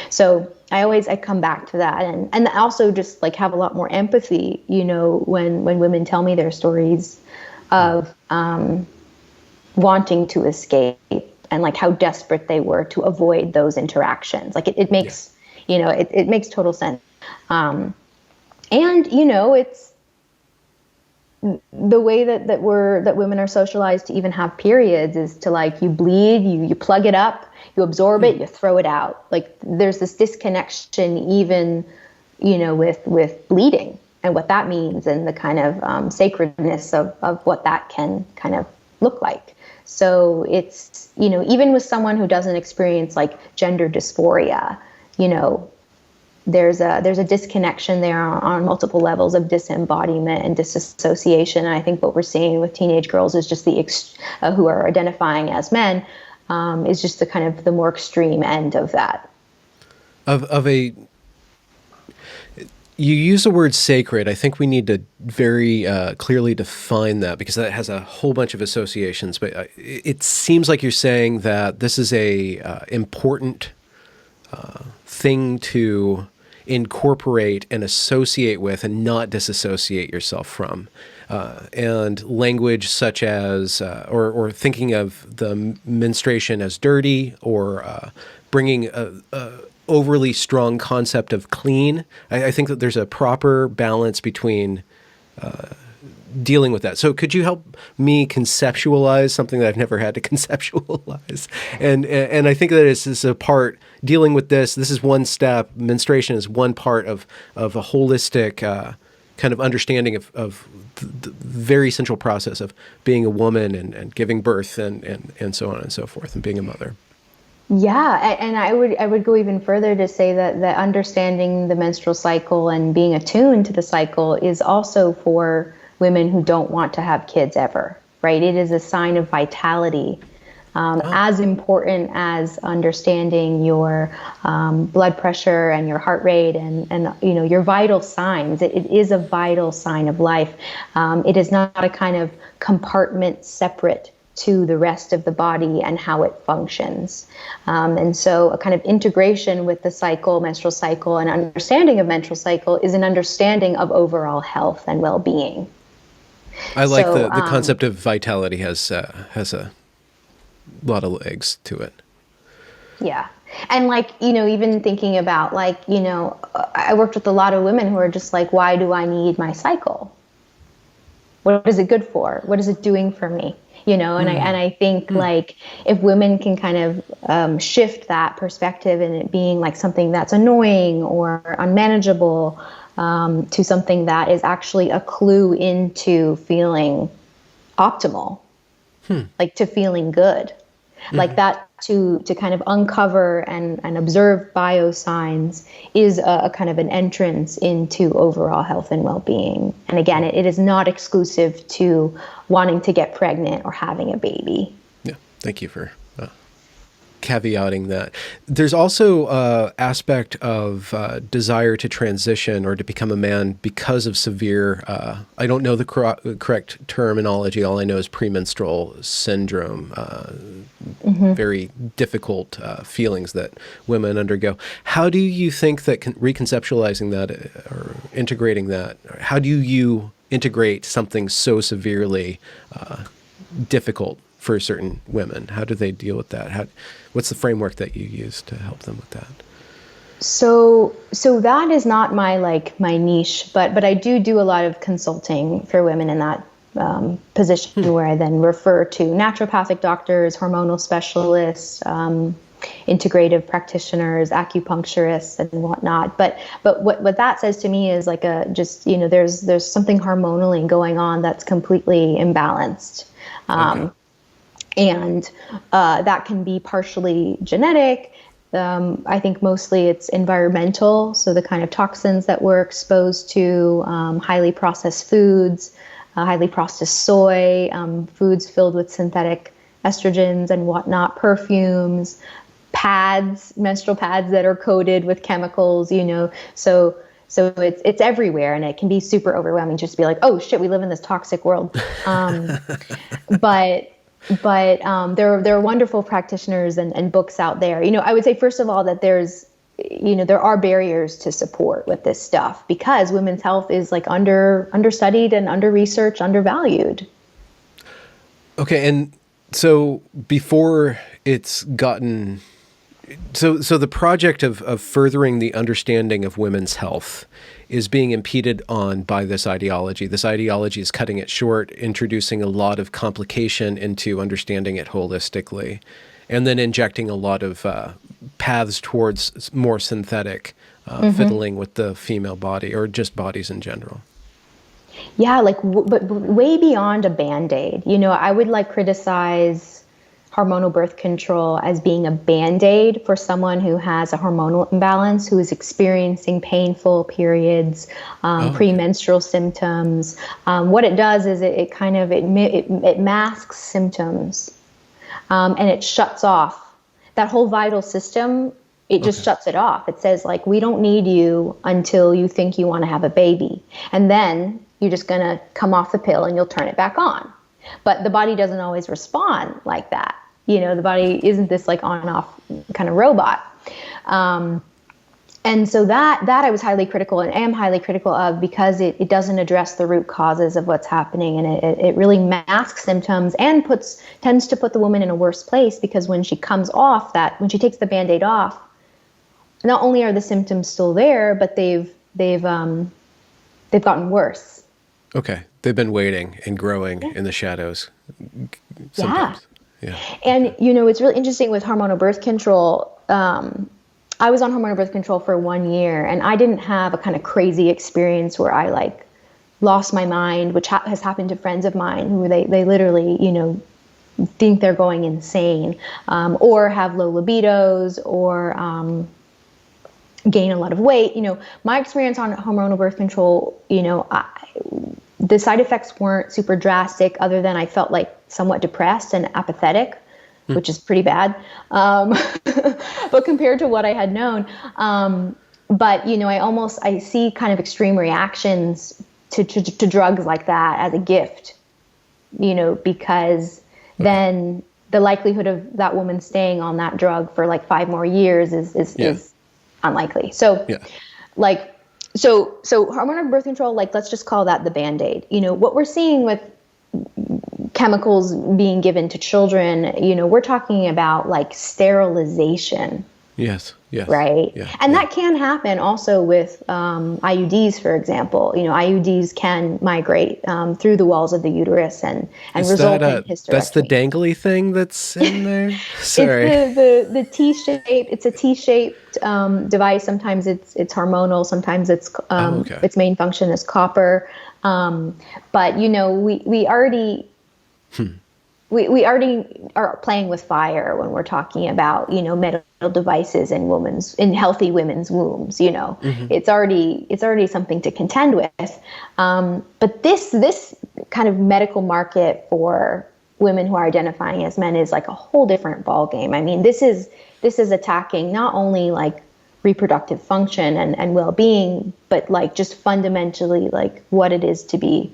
S2: So I come back to that, and also just like have a lot more empathy, you know, when women tell me their stories of wanting to escape and like how desperate they were to avoid those interactions. Like it makes, you know, it makes total sense. And you know, it's the way that women are socialized to even have periods is to like, you bleed, you plug it up, you absorb it, you throw it out. Like there's this disconnection even, you know, with bleeding and what that means and the kind of sacredness of what that can kind of look like. So it's, you know, even with someone who doesn't experience like gender dysphoria, you know, there's a disconnection there on multiple levels of disembodiment and disassociation. And I think what we're seeing with teenage girls is just who are identifying as men, is just the kind of the more extreme end of that.
S1: You use the word sacred. I think we need to very clearly define that, because that has a whole bunch of associations. But it seems like you're saying that this is a important thing to incorporate and associate with and not disassociate yourself from. And language such as, or thinking of the menstruation as dirty, or bringing a overly strong concept of clean. I think that there's a proper balance between dealing with that. So could you help me conceptualize something that I've never had to conceptualize? And I think that this is a part, dealing with this is one step. Menstruation is one part of a holistic kind of understanding of the very central process of being a woman and giving birth and so on and so forth, and being a mother.
S2: Yeah, and I would go even further to say that understanding the menstrual cycle and being attuned to the cycle is also for women who don't want to have kids ever, right? It is a sign of vitality, as important as understanding your blood pressure and your heart rate and you know, your vital signs. It is a vital sign of life. It is not a kind of compartment separate to the rest of the body and how it functions. And so a kind of integration with the cycle, menstrual cycle, and understanding of menstrual cycle is an understanding of overall health and well-being.
S1: I like the concept of vitality has a lot of legs to it.
S2: Yeah. And like, you know, even thinking about like, you know, I worked with a lot of women who are just like, why do I need my cycle? What is it good for? What is it doing for me? You know, and I think like if women can kind of shift that perspective and it being like something that's annoying or unmanageable to something that is actually a clue into feeling optimal, like to feeling good, like that to kind of uncover and observe biosigns is a kind of an entrance into overall health and well-being. And again, it is not exclusive to wanting to get pregnant or having a baby.
S1: Yeah, thank you for caveating that. There's also aspect of desire to transition or to become a man because of severe, I don't know the correct terminology. All I know is premenstrual syndrome, very difficult feelings that women undergo. How do you think that reconceptualizing that or integrating that, how do you integrate something so severely difficult for certain women? How do they deal with that? What's the framework that you use to help them with that?
S2: So that is not my niche, but I do a lot of consulting for women in that position where I then refer to naturopathic doctors, hormonal specialists, integrative practitioners, acupuncturists, and whatnot. But what that says to me is like there's something hormonally going on that's completely imbalanced.
S1: Okay.
S2: And that can be partially genetic. I think mostly it's environmental. So the kind of toxins that we're exposed to, highly processed foods, highly processed soy, foods filled with synthetic estrogens and whatnot, perfumes, pads, menstrual pads that are coated with chemicals, so it's everywhere, and it can be super overwhelming just to be like, oh shit, we live in this toxic world. But there are wonderful practitioners and books out there. I would say, first of all, that there are barriers to support with this stuff because women's health is like understudied and under-researched, undervalued.
S1: Okay. And so before it's gotten, so the project of furthering the understanding of women's health is being impeded on by this ideology. This ideology is cutting it short, introducing a lot of complication into understanding it holistically, and then injecting a lot of paths towards more synthetic fiddling with the female body or just bodies in general.
S2: Yeah, but way beyond a Band-Aid. I would criticize hormonal birth control as being a Band-Aid for someone who has a hormonal imbalance, who is experiencing painful periods, premenstrual symptoms. What it does is it masks symptoms, and it shuts off that whole vital system. It just shuts it off. It says we don't need you until you think you want to have a baby, and then you're just gonna come off the pill and you'll turn it back on. But the body doesn't always respond like that. The body isn't this on-off kind of robot. And so that I was highly critical and am highly critical of because it doesn't address the root causes of what's happening. And it really masks symptoms and tends to put the woman in a worse place because when she comes off when she takes the Band-Aid off, not only are the symptoms still there, but they've gotten worse.
S1: Okay. They've been waiting and growing in the shadows. Sometimes. Yeah.
S2: And, it's really interesting with hormonal birth control. I was on hormonal birth control for 1 year, and I didn't have a kind of crazy experience where I lost my mind, which has happened to friends of mine who they literally, think they're going insane, or have low libidos or gain a lot of weight. My experience on hormonal birth control, the side effects weren't super drastic other than I felt somewhat depressed and apathetic, which is pretty bad. But compared to what I had known, but I see kind of extreme reactions to drugs like that as a gift, because then the likelihood of that woman staying on that drug for 5 more years is unlikely. So So hormonal birth control, let's just call that the Band-Aid. What we're seeing with chemicals being given to children, we're talking about sterilization.
S1: Yes.
S2: Right.
S1: Yeah,
S2: and that can happen also with IUDs, for example. IUDs can migrate through the walls of the uterus and result in hysterectomy.
S1: That's the dangly thing that's in there? Sorry.
S2: It's the T-shape. It's a T-shaped device. Sometimes it's hormonal. Sometimes its main function is copper. But we already we already are playing with fire when we're talking about, medical devices in healthy women's wombs, it's already something to contend with. But this kind of medical market for women who are identifying as men is like a whole different ball game. I mean, this is attacking not only like reproductive function and well-being, but like just fundamentally like what it is to be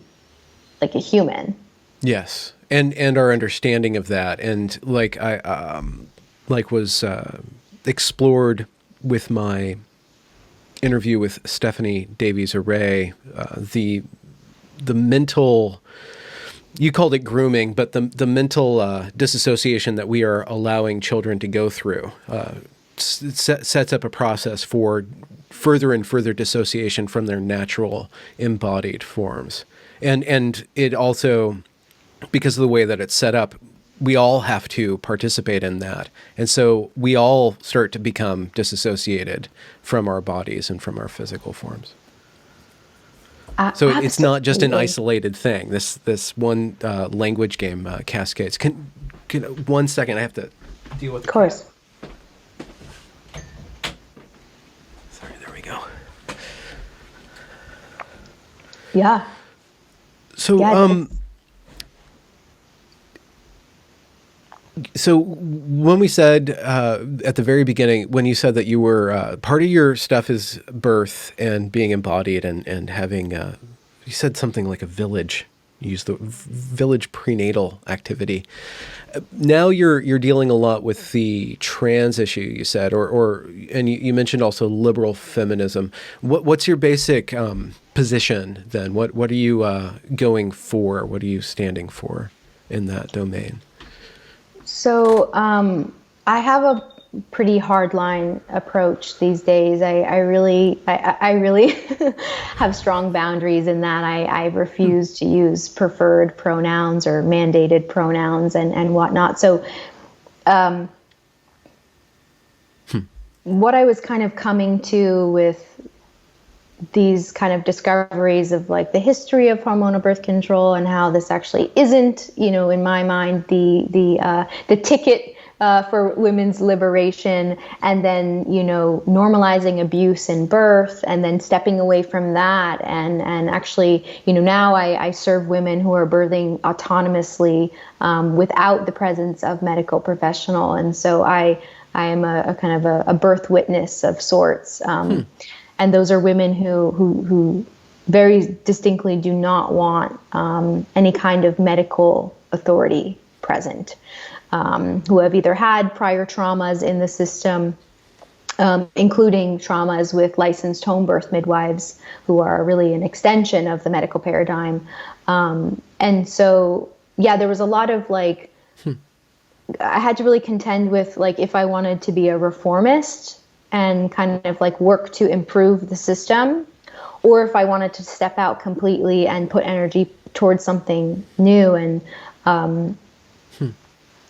S2: like a human.
S1: Yes. And our understanding of that. And like I was explored with my interview with Stephanie Davies Array, the mental, you called it grooming, but the mental disassociation that we are allowing children to go through sets up a process for further and further dissociation from their natural embodied forms. And it also, because of the way that it's set up, we all have to participate in that. And so we all start to become disassociated from our bodies and from our physical forms. So it's not just an isolated thing. This one language game cascades. Can 1 second, I have to deal with the
S2: Of course.
S1: cat. Sorry, there we go.
S2: Yeah.
S1: So,
S2: yeah,
S1: so when we said at the very beginning, when you said that you were part of your stuff is birth and being embodied and having, you said something like a village. You used the village prenatal activity. Now you're dealing a lot with the trans issue. You said, and you mentioned also liberal feminism. What's your basic position then? What are you going for? What are you standing for in that domain?
S2: So I have a pretty hardline approach these days. I really have strong boundaries in that I refuse to use preferred pronouns or mandated pronouns and whatnot. So what I was kind of coming to with these kind of discoveries of like the history of hormonal birth control and how this actually isn't, in my mind, the ticket for women's liberation, and then, normalizing abuse in birth and then stepping away from that. And actually, now I serve women who are birthing autonomously without the presence of medical professional. And so I am a kind of a birth witness of sorts. And those are women who very distinctly do not want any kind of medical authority present, who have either had prior traumas in the system, including traumas with licensed home birth midwives, who are really an extension of the medical paradigm. And so, there was a lot of I had to really contend with if I wanted to be a reformist and kind of work to improve the system, or if I wanted to step out completely and put energy towards something new.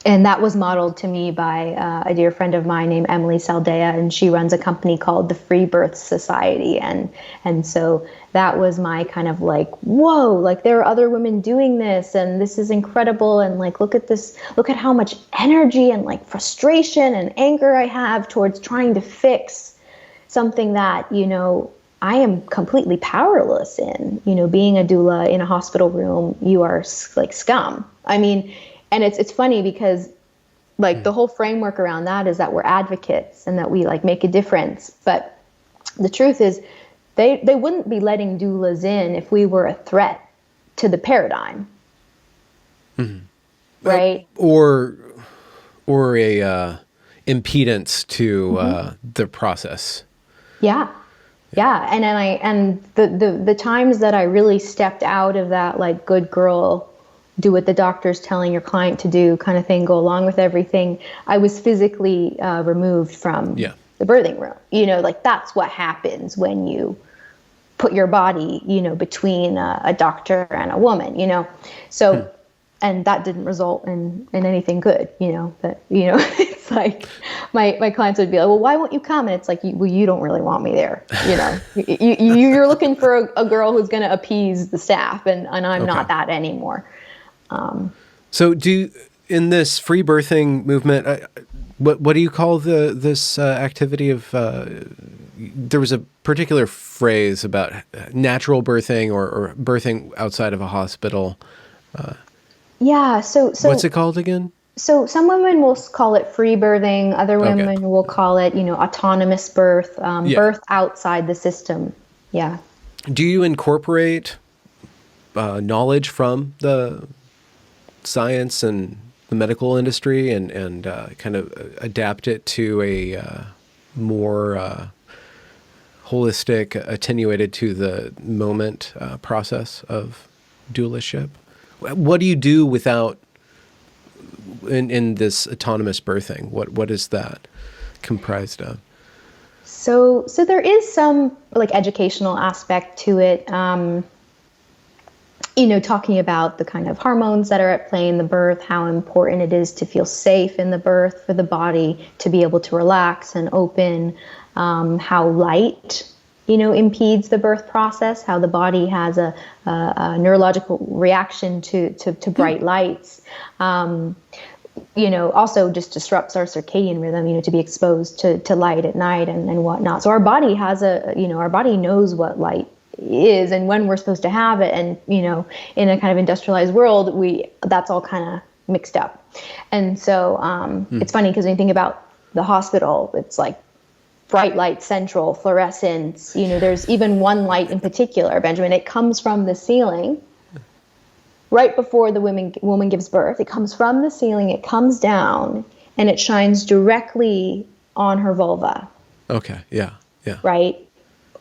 S2: And that was modeled to me by a dear friend of mine named Emily Saldea, and she runs a company called the Free Birth Society. And so that was my kind of whoa, there are other women doing this, and this is incredible. And look at this, look at how much energy and frustration and anger I have towards trying to fix something that, I am completely powerless in. Being a doula in a hospital room, you are scum. I mean, and it's funny because the whole framework around that is that we're advocates and that we make a difference. But the truth is they wouldn't be letting doulas in if we were a threat to the paradigm. Mm-hmm. Right?
S1: Or a impedance to the process.
S2: Yeah. Yeah. And the times that I really stepped out of that good girl, do what the doctor's telling your client to do kind of thing, go along with everything, I was physically removed from the birthing room. That's what happens when you put your body, between a doctor and a woman, So, and that didn't result in anything good, that, it's my clients would be like, well, why won't you come? And it's well, you don't really want me there. You're looking for a girl who's going to appease the staff, and I'm not that anymore.
S1: So in this free birthing movement, what do you call this activity of, there was a particular phrase about natural birthing or birthing outside of a hospital.
S2: Yeah.
S1: What's it called again?
S2: So some women will call it free birthing. Other
S1: Okay.
S2: women will call it, autonomous birth,
S1: Yeah.
S2: birth outside the system. Yeah.
S1: Do you incorporate knowledge from the science and the medical industry and kind of adapt it to a more holistic, attenuated to the moment process of doulaship? What do you do without in this autonomous birthing? What is that comprised of?
S2: So there is some like educational aspect to it. Talking about the kind of hormones that are at play in the birth, how important it is to feel safe in the birth for the body to be able to relax and open, how light, impedes the birth process, how the body has a neurological reaction to bright lights. Also just disrupts our circadian rhythm, to be exposed to light at night and whatnot. So our body has our body knows what light is and when we're supposed to have it. And, in a kind of industrialized world, that's all kind of mixed up. And so it's funny because when you think about the hospital, it's like bright light central, fluorescence, there's even one light in particular, Benjamin, it comes from the ceiling. Right before the woman gives birth, it comes from the ceiling, it comes down, and it shines directly on her vulva.
S1: Okay, yeah.
S2: Right?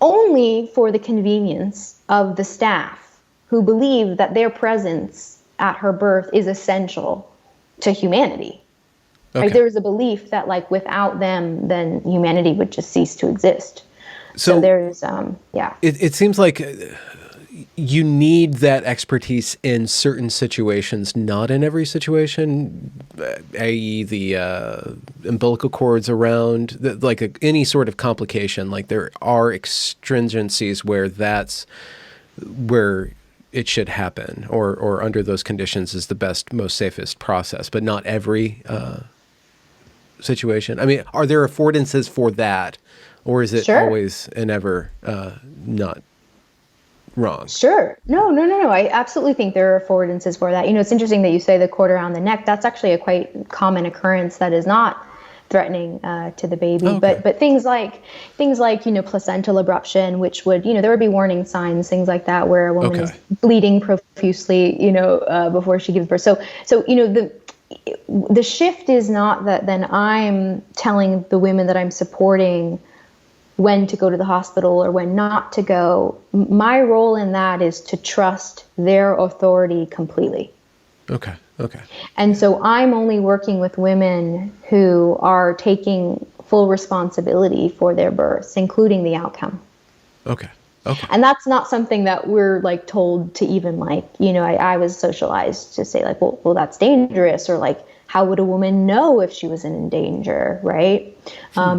S2: Only for the convenience of the staff who believe that their presence at her birth is essential to humanity.
S1: Okay.
S2: Right? There is a belief that like without them, then humanity would just cease to exist. So there's,
S1: It seems like you need that expertise in certain situations, not in every situation, i.e. the umbilical cords around, any sort of complication. Like there are extringencies where that's where it should happen or under those conditions is the best, most safest process, but not every situation. I mean, are there affordances for that or is it always and ever not wrong?
S2: Sure. No. I absolutely think there are affordances for that. It's interesting that you say the cord around the neck. That's actually a quite common occurrence that is not threatening to the baby.
S1: Okay.
S2: But things like placental abruption, which would there would be warning signs, things like that, where a woman is bleeding profusely, before she gives birth. So the shift is not that then I'm telling the women that I'm supporting when to go to the hospital or when not to go. My role in that is to trust their authority completely.
S1: Okay.
S2: And so I'm only working with women who are taking full responsibility for their births, including the outcome.
S1: Okay.
S2: And that's not something that we're like told to even I was socialized to say like, well, that's dangerous, or like, how would a woman know if she was in danger, right?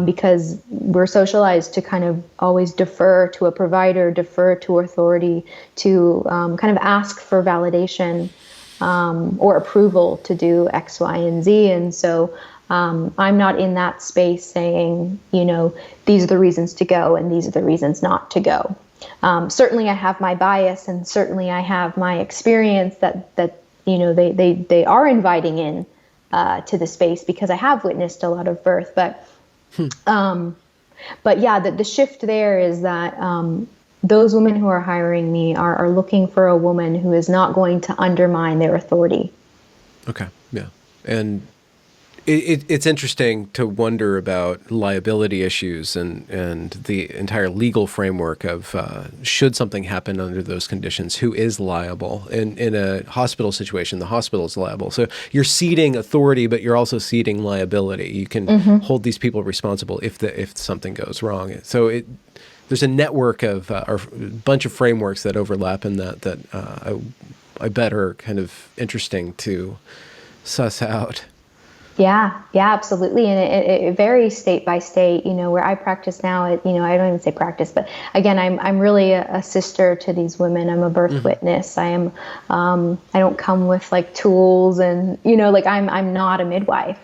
S2: Because we're socialized to kind of always defer to a provider, defer to authority, to kind of ask for validation or approval to do X, Y, and Z. And so I'm not in that space saying, these are the reasons to go and these are the reasons not to go. Certainly I have my bias and certainly I have my experience that they are inviting in to the space because I have witnessed a lot of birth, but yeah, the shift there is that those women who are hiring me are looking for a woman who is not going to undermine their authority. Okay,
S1: yeah, and it's interesting to wonder about liability issues and the entire legal framework of should something happen under those conditions, who is liable? In a hospital situation, the hospital is liable. So you're ceding authority, but you're also ceding liability. You can hold these people responsible if something goes wrong. So there's a network of or a bunch of frameworks that overlap in that I bet are kind of interesting to suss out.
S2: Yeah, absolutely. And it varies state by state, where I practice now, I don't even say practice, but again, I'm really a sister to these women. I'm a birth witness. I am, I don't come with like tools and, I'm not a midwife.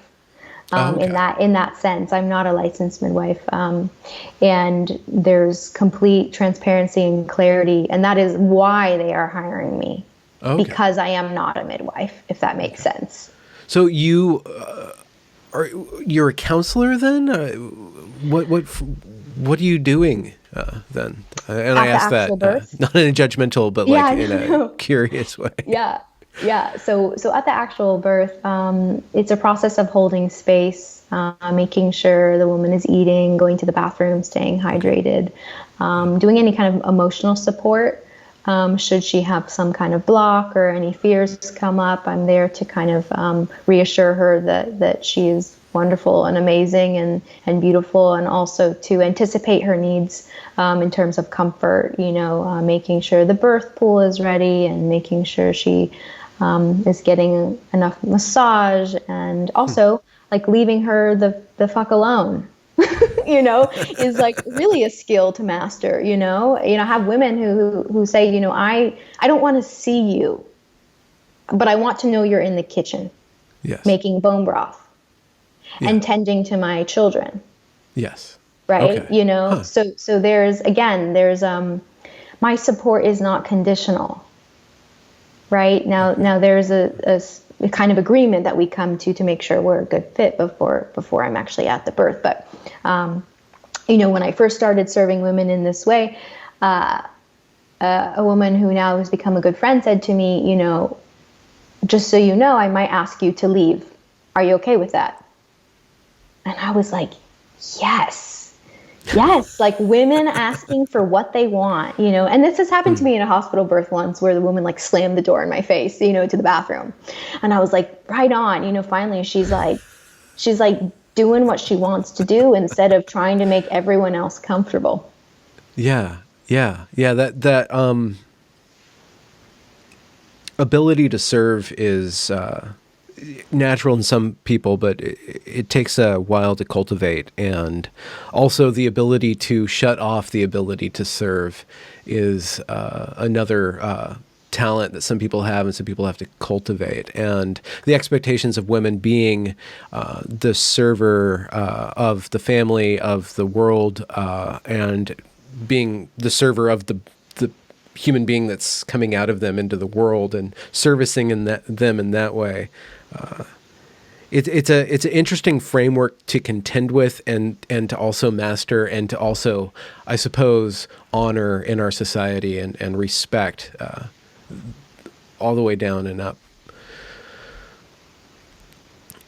S2: In that sense, I'm not a licensed midwife. And there's complete transparency and clarity. And that is why they are hiring me.
S1: Okay.
S2: because I am not a midwife, if that makes sense.
S1: So you're a counselor then? What are you doing then? And I
S2: At the
S1: ask that
S2: actual birth?
S1: not in a judgmental, but
S2: Yeah,
S1: like in a
S2: no.
S1: curious way.
S2: Yeah. Yeah. So at the actual birth, it's a process of holding space, making sure the woman is eating, going to the bathroom, staying hydrated, doing any kind of emotional support. Should she have some kind of block or any fears come up, I'm there to kind of reassure her that she is wonderful and amazing and beautiful, and also to anticipate her needs in terms of comfort, making sure the birth pool is ready and making sure she is getting enough massage, and also like leaving her the fuck alone. Is like really a skill to master. I have women who say, I don't want to see you, but I want to know you're in the kitchen,
S1: Yes.
S2: making bone broth and tending to my children.
S1: Yes.
S2: Right.
S1: Okay.
S2: So there's my support is not conditional. Right now there's a kind of agreement that we come to make sure we're a good fit before I'm actually at the birth. But, when I first started serving women in this way, a woman who now has become a good friend said to me, just so you know, I might ask you to leave. Are you okay with that? And I was like, yes, like women asking for what they want, and this has happened to me in a hospital birth once where the woman like slammed the door in my face, to the bathroom. And I was like, right on, finally she's like doing what she wants to do instead of trying to make everyone else comfortable.
S1: Yeah. That ability to serve is natural in some people, but it takes a while to cultivate. And also the ability to shut off the ability to serve is another talent that some people have and some people have to cultivate. And the expectations of women being the server of the family, of the world, and being the server of the human being that's coming out of them into the world and servicing them in that way. It's an interesting framework to contend with and to also master and to also, I suppose, honor in our society and respect all the way down and up.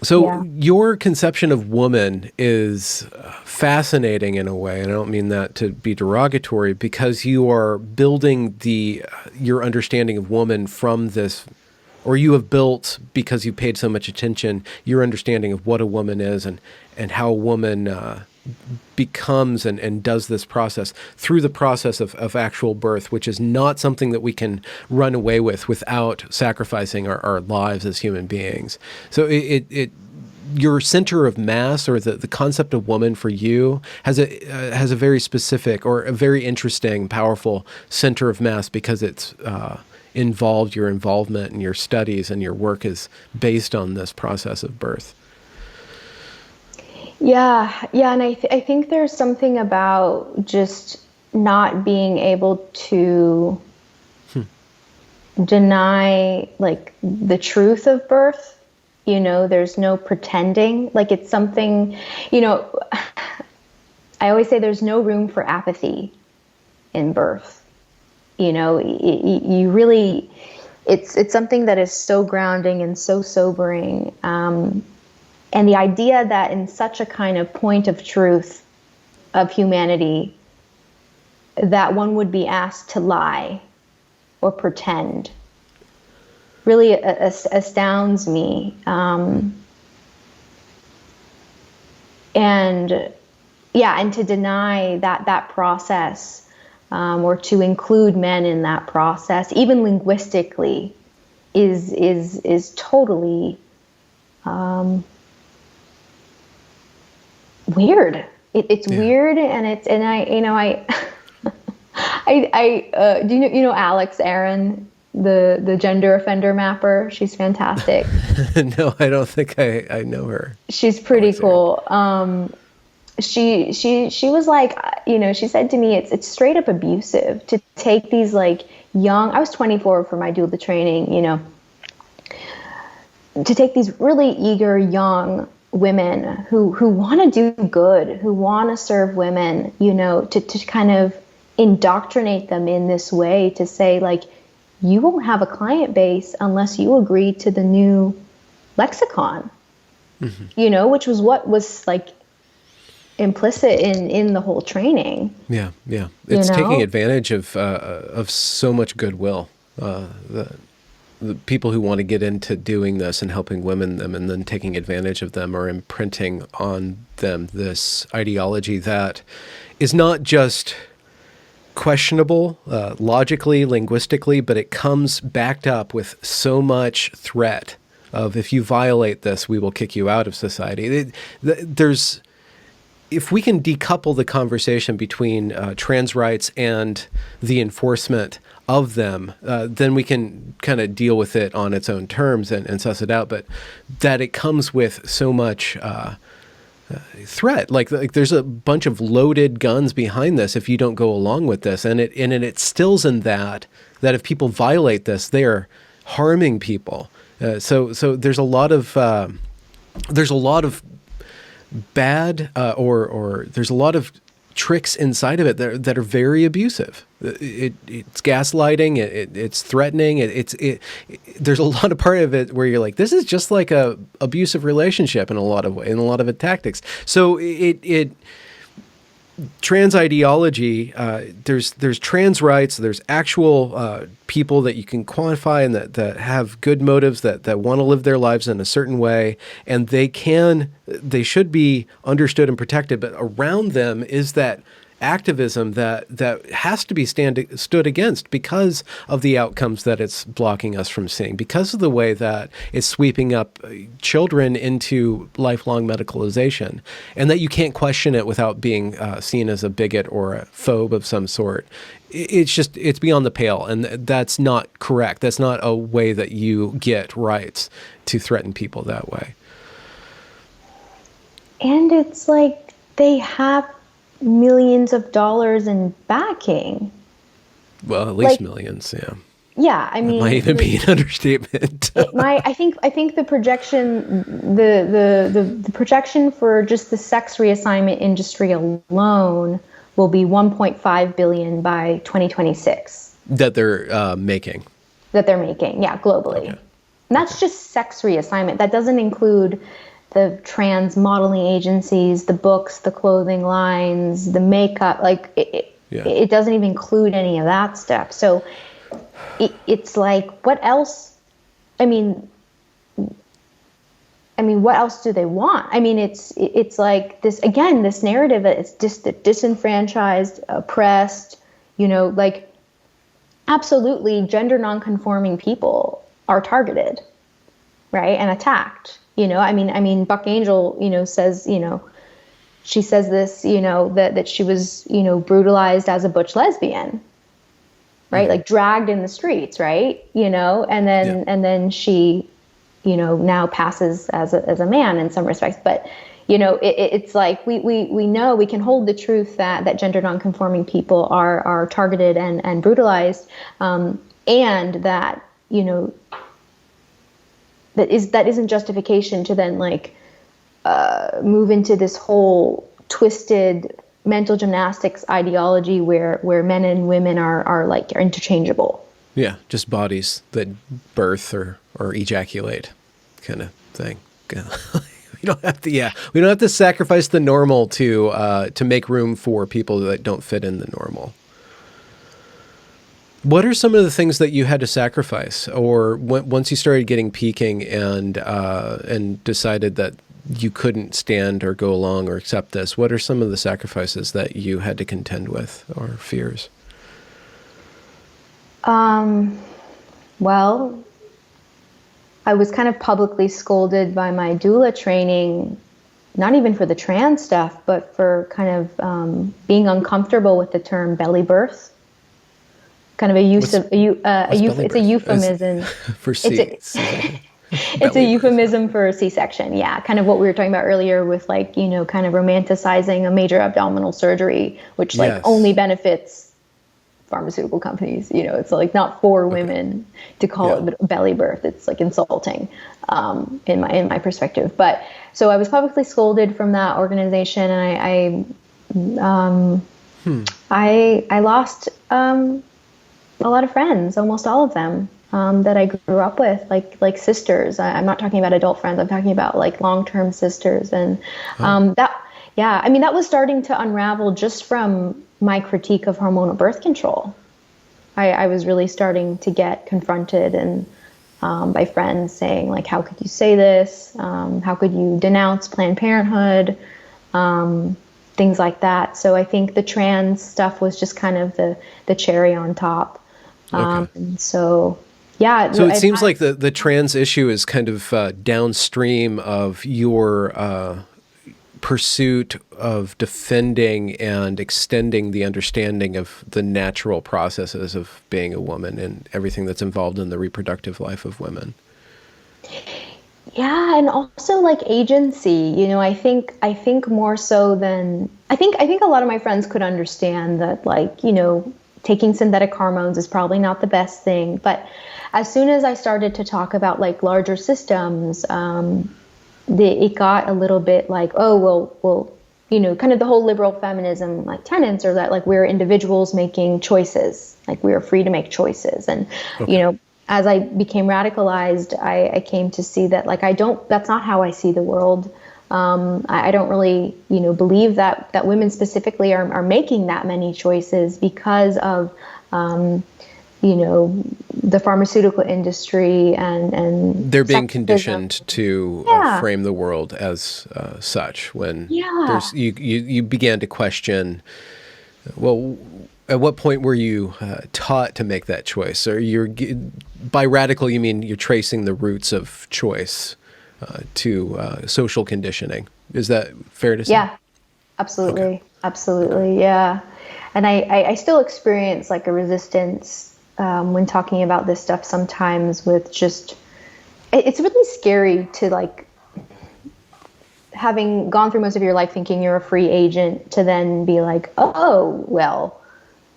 S1: So your conception of woman is fascinating in a way, and I don't mean that to be derogatory, because you are building your understanding of woman from this, or you have built, because you paid so much attention, your understanding of what a woman is and how a woman becomes and does this process through the process of actual birth, which is not something that we can run away with without sacrificing our lives as human beings. So your center of mass, or the concept of woman for you, has a very specific or a very interesting, powerful center of mass, because it's your involvement and your studies and your work is based on this process of birth.
S2: Yeah, and I think there's something about just not being able to deny like the truth of birth. There's no pretending. Like it's something, I always say there's no room for apathy in birth. You really, it's something that is so grounding and so sobering. And the idea that in such a kind of point of truth of humanity, that one would be asked to lie or pretend really astounds me. And to deny that process, or to include men in that process, even linguistically, is totally weird. It's weird, and I do you know Alex Aaron, the gender offender mapper? She's fantastic.
S1: No, I don't think I know her.
S2: She's pretty cool. She was like, she said to me, it's straight up abusive to take these like young, I was 24 for my doula training, you know, to take these really eager young women who want to do good, who want to serve women, you know, to kind of indoctrinate them in this way, to say, like, you won't have a client base unless you agree to the new lexicon, you know, which was what was like implicit in the whole training.
S1: Yeah. It's taking advantage of so much goodwill. The people who want to get into doing this and helping women them and then taking advantage of them are imprinting on them this ideology that is not just questionable logically, linguistically, but it comes backed up with so much threat of, if you violate this, we will kick you out of society. If we can decouple the conversation between trans rights and the enforcement of them, then we can kind of deal with it on its own terms and suss it out. But that it comes with so much threat, like there's a bunch of loaded guns behind this if you don't go along with this, and it instills in that if people violate this, they are harming people. So there's a lot of bad or there's a lot of tricks inside of it that are very abusive. It's gaslighting. It's threatening. There's a lot of part of it where you're like, this is just like a abusive relationship in a lot of the tactics. So trans ideology, there's trans rights, there's actual people that you can quantify and that have good motives, that want to live their lives in a certain way, and they should be understood and protected. But around them is that activism that has to be stood against because of the outcomes that it's blocking us from seeing, because of the way that it's sweeping up children into lifelong medicalization, and that you can't question it without being seen as a bigot or a phobe of some sort. It's beyond the pale, and that's not correct. That's not a way that you get rights, to threaten people that way.
S2: And it's like they have millions of dollars in backing.
S1: Well, at least millions, yeah.
S2: Yeah, I mean,
S1: that might even be an understatement.
S2: I think the projection, the projection for just the sex reassignment industry alone will be 1.5 billion by 2026.
S1: That they're making.
S2: Yeah, globally. Okay. And that's just sex reassignment. That doesn't include the trans modeling agencies, the books, the clothing lines, the makeup. Like it doesn't even include any of that stuff. So it's like, what else? I mean, what else do they want? I mean, it's like this narrative that it's just disenfranchised, oppressed, you know, like absolutely gender nonconforming people are targeted, right? And attacked. You know, I mean, Buck Angel, you know, says, you know, she says this, you know, that she was, you know, brutalized as a butch lesbian, right? Like dragged in the streets, right? You know, and then she, you know, now passes as a man in some respects. But, you know, it's like we know we can hold the truth that gender nonconforming people are targeted and brutalized, and that, you know, that isn't justification to then like move into this whole twisted mental gymnastics ideology where men and women are interchangeable.
S1: Yeah, just bodies that birth or ejaculate, kind of thing. We don't have to sacrifice the normal to make room for people that don't fit in the normal. What are some of the things that you had to sacrifice, or once you started getting peaking and decided that you couldn't stand or go along or accept this? What are some of the sacrifices that you had to contend with, or fears?
S2: Well, I was kind of publicly scolded by my doula training, not even for the trans stuff, but for kind of being uncomfortable with the term belly birth. Kind of it's a euphemism
S1: for
S2: it's a euphemism for C-section. Yeah, kind of what we were talking about earlier with, like, you know, kind of romanticizing a major abdominal surgery, which like only benefits pharmaceutical companies. It's like not for women to call it belly birth. It's like insulting, in my perspective. But so I was publicly scolded from that organization, and I lost a lot of friends, almost all of them, that I grew up with, like sisters. I'm not talking about adult friends. I'm talking about like long-term sisters, and that was starting to unravel just from my critique of hormonal birth control. I was really starting to get confronted and by friends saying like, how could you say this? How could you denounce Planned Parenthood? Things like that. So I think the trans stuff was just kind of the cherry on top. So
S1: it seems like the trans issue is kind of downstream of your pursuit of defending and extending the understanding of the natural processes of being a woman and everything that's involved in the reproductive life of women.
S2: Yeah, and also like agency. I think more so than I think a lot of my friends could understand that, like, taking synthetic hormones is probably not the best thing. But as soon as I started to talk about like larger systems, it got a little bit like, oh, well, kind of the whole liberal feminism like tenets are that like we're individuals making choices, like we are free to make choices. And, as I became radicalized, I came to see that like that's not how I see the world. I don't really, believe that women specifically are making that many choices because of, the pharmaceutical industry and
S1: they're being
S2: sexism.
S1: Conditioned to frame the world as such. When you began to question, well, at what point were you taught to make that choice? Or by radical, you mean you're tracing the roots of choice to social conditioning. Is that fair to say?
S2: Yeah, absolutely. Okay. Absolutely. Yeah. And I still experience like a resistance when talking about this stuff sometimes with just, it's really scary to like, having gone through most of your life thinking you're a free agent to then be like, oh, well,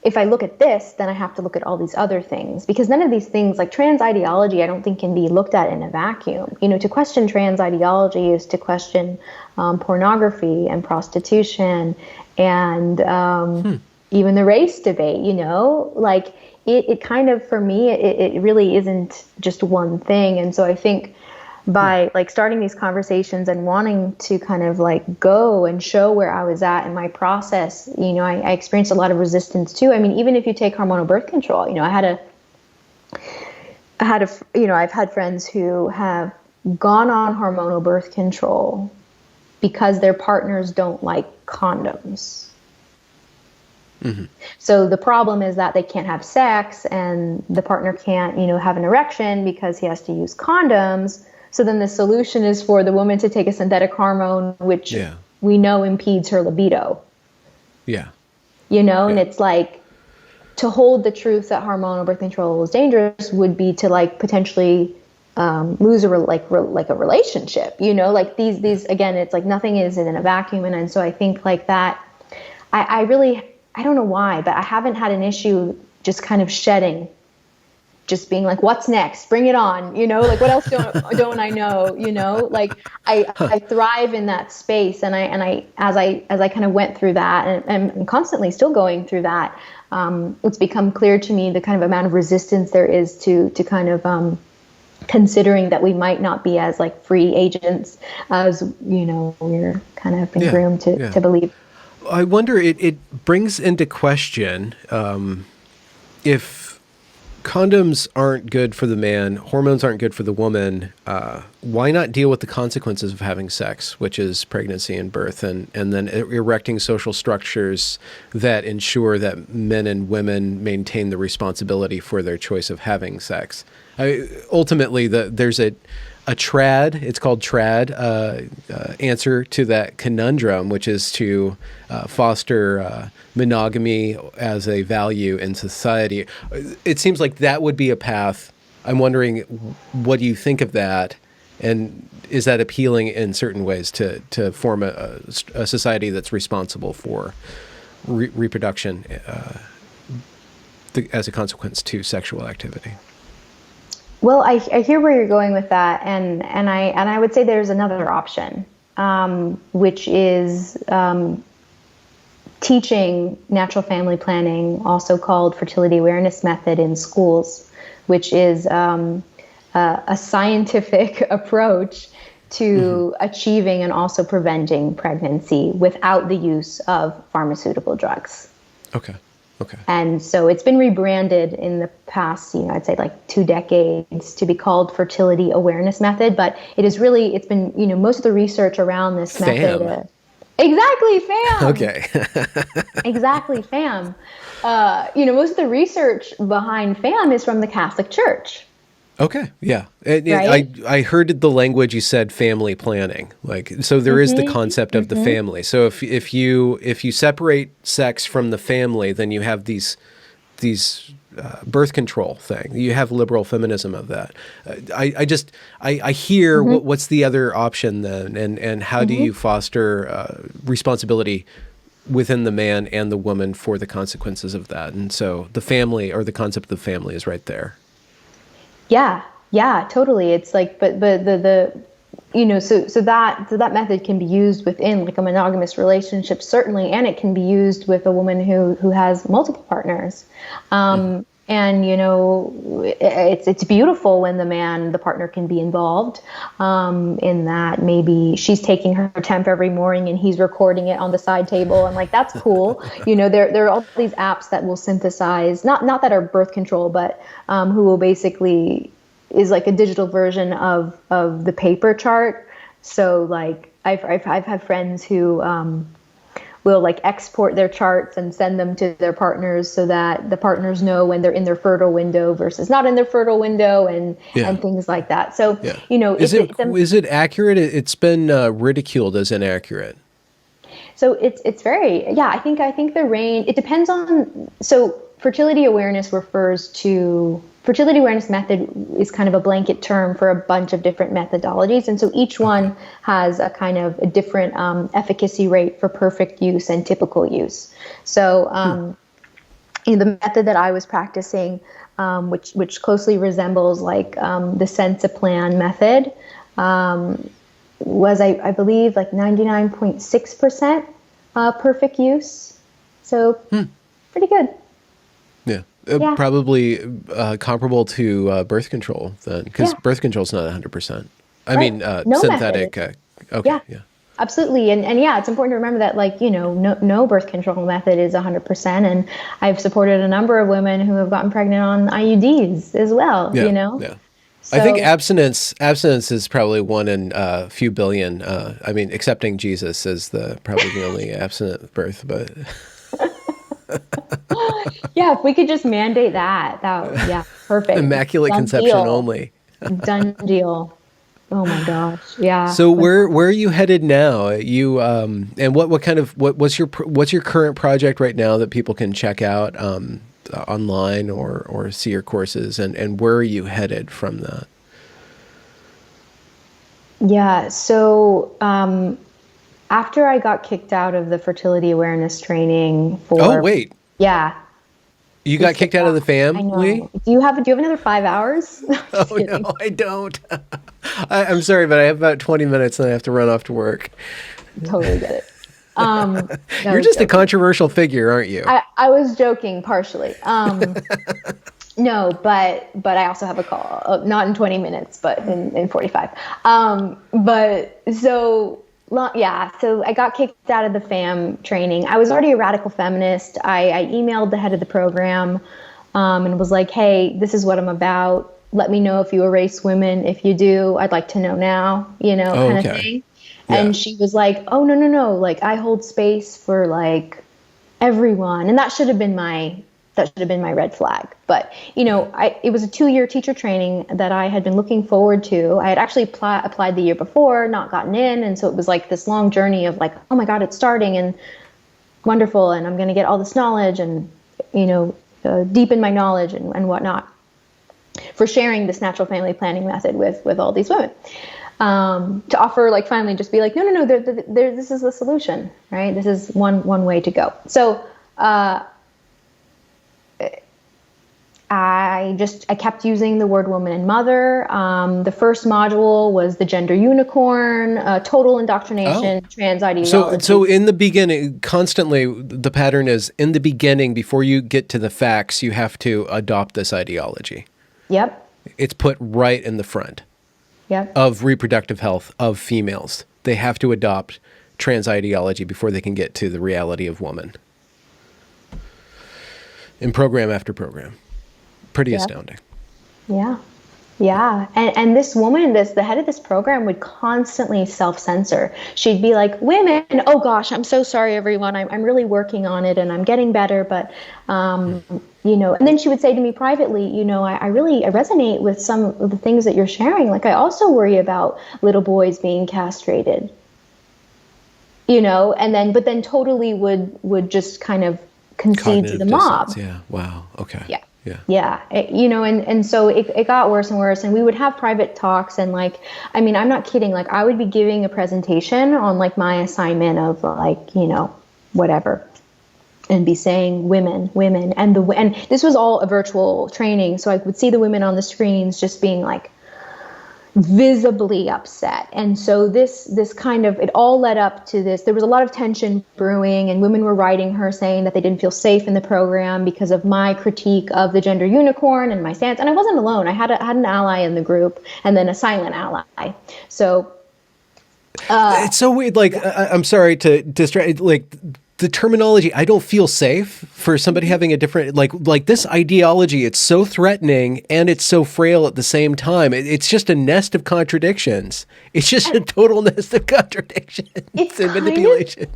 S2: if I look at this, then I have to look at all these other things, because none of these things, like trans ideology, I don't think can be looked at in a vacuum. To question trans ideology is to question pornography and prostitution and even the race debate, like it kind of, for me, it really isn't just one thing. And so I think by like starting these conversations and wanting to kind of like go and show where I was at in my process, I experienced a lot of resistance too. I mean, even if you take hormonal birth control, I've had friends who have gone on hormonal birth control because their partners don't like condoms. Mm-hmm. So the problem is that they can't have sex and the partner can't, have an erection because he has to use condoms. So then the solution is for the woman to take a synthetic hormone, which we know impedes her libido. Yeah. And it's like, to hold the truth that hormonal birth control is dangerous would be to like potentially lose a relationship, like these again, it's like nothing is in a vacuum. And so I think like that, I don't know why, but I haven't had an issue just kind of shedding, just being like, what's next? Bring it on. Like what else don't I know? Like I thrive in that space. And I as I kind of went through that and I'm constantly still going through that, it's become clear to me the kind of amount of resistance there is to kind of, considering that we might not be as like free agents as, we're kind of been groomed to believe.
S1: I wonder, it brings into question if condoms aren't good for the man, hormones aren't good for the woman, why not deal with the consequences of having sex, which is pregnancy and birth, and then erecting social structures that ensure that men and women maintain the responsibility for their choice of having sex? Ultimately, there's a trad, it's called trad, answer to that conundrum, which is to foster monogamy as a value in society. It seems like that would be a path. I'm wondering, what do you think of that? And is that appealing in certain ways to form a society that's responsible for reproduction as a consequence to sexual activity.
S2: Well, I hear where you're going with that, and I would say there's another option, which is teaching natural family planning, also called fertility awareness method, in schools, which is a scientific approach to achieving and also preventing pregnancy without the use of pharmaceutical drugs.
S1: Okay.
S2: And so it's been rebranded in the past, I'd say like 2 decades to be called fertility awareness method, but it's been, most of the research around this method. Exactly, fam.
S1: Okay.
S2: Exactly, fam. Most of the research behind fam is from the Catholic Church.
S1: Okay. Yeah.
S2: Right?
S1: I heard the language you said, family planning. So there is the concept of the family. So if you separate sex from the family, then you have these birth control thing. You have liberal feminism of that. I hear what's the other option then, and how do you foster responsibility within the man and the woman for the consequences of that? And so the family, or the concept of the family, is right there. Yeah, totally. It's like, but the so that method can be used within like a monogamous relationship, certainly, and it can be used with a woman who has multiple partners. And it's beautiful when the partner can be involved, in that maybe she's taking her temp every morning and he's recording it on the side table, and like that's cool. There are all these apps that will synthesize, not that are birth control, but who will basically is like a digital version of the paper chart. So like I've had friends who will like export their charts and send them to their partners so that the partners know when they're in their fertile window versus not in their fertile window, and things like that. So, is it accurate? It's been ridiculed as inaccurate.
S2: So it's very, I think the range, it depends on, so fertility awareness method is kind of a blanket term for a bunch of different methodologies. And so each one has a kind of a different efficacy rate for perfect use and typical use. So in the method that I was practicing, which closely resembles like the Sensiplan method, was, I believe, like 99.6% perfect use. So pretty good.
S1: Yeah. Probably comparable to birth control then, because birth control is not 100%. I mean,
S2: no
S1: synthetic.
S2: Yeah. Absolutely. And it's important to remember that, like, no birth control method is 100%. And I've supported a number of women who have gotten pregnant on IUDs as well,
S1: Yeah. So, I think abstinence is probably 1 in a few billion. I mean, accepting Jesus is probably the only abstinent birth, but... if we could just mandate that, perfect. Immaculate
S2: Done
S1: conception
S2: deal.
S1: only.
S2: Done deal. Oh my gosh. Yeah.
S1: So where are you headed now? You and what's your current project right now that people can check out online or see your courses, and where are you headed from that?
S2: Yeah. So after I got kicked out of the fertility awareness training for...
S1: Oh, wait.
S2: Yeah.
S1: You got kicked out of the family?
S2: I know. Do you have another 5 hours?
S1: No, I don't. I'm sorry, but I have about 20 minutes and I have to run off to work.
S2: Totally get it.
S1: You're just a controversial figure, aren't you?
S2: I was joking partially. No, but I also have a call, not in 20 minutes, but in 45. So I got kicked out of the FAM training. I was already a radical feminist. I emailed the head of the program and was like, hey, this is what I'm about. Let me know if you erase women. If you do, I'd like to know now, kind of thing. Yeah. And she was like, oh, no. Like, I hold space for like everyone. And that should have been my red flag. But, it was a 2-year teacher training that I had been looking forward to. I had actually applied the year before, not gotten in. And so it was like this long journey of like, oh my God, it's starting and wonderful. And I'm going to get all this knowledge and, deepen my knowledge and whatnot for sharing this natural family planning method with all these women. To offer, like, finally just be like, no, this is the solution, right? This is one way to go. So, I kept using the word woman and mother. The first module was the gender unicorn, total indoctrination, trans ideology.
S1: So in the beginning, constantly the pattern is in the beginning, before you get to the facts, you have to adopt this ideology.
S2: Yep.
S1: It's put right in the front of reproductive health of females. They have to adopt trans ideology before they can get to the reality of woman. In program after program. Pretty astounding.
S2: Yeah. Yeah. And this woman, the head of this program, would constantly self-censor. She'd be like, women, oh gosh, I'm so sorry, everyone. I'm really working on it and I'm getting better. But, you know, and then she would say to me privately, you know, I resonate with some of the things that you're sharing. Like, I also worry about little boys being castrated, you know, but then totally would just kind of concede to the mob.
S1: Yeah. Wow. Okay.
S2: Yeah. Yeah. You know, and so it got worse and worse, and we would have private talks, and like, I mean, I'm not kidding. Like, I would be giving a presentation on like my assignment of like, you know, whatever, and be saying women, and this was all a virtual training. So I would see the women on the screens just being like visibly upset. And so this kind of, it all led up to this. There was a lot of tension brewing, and women were writing her saying that they didn't feel safe in the program because of my critique of the gender unicorn and my stance. And I wasn't alone. I had an ally in the group, and then a silent ally. So
S1: it's so weird. Like, I'm sorry to distract, like, the terminology, I don't feel safe for somebody having a different, like this ideology, it's so threatening and it's so frail at the same time. It's just a nest of contradictions. It's just a total nest of contradictions and manipulation.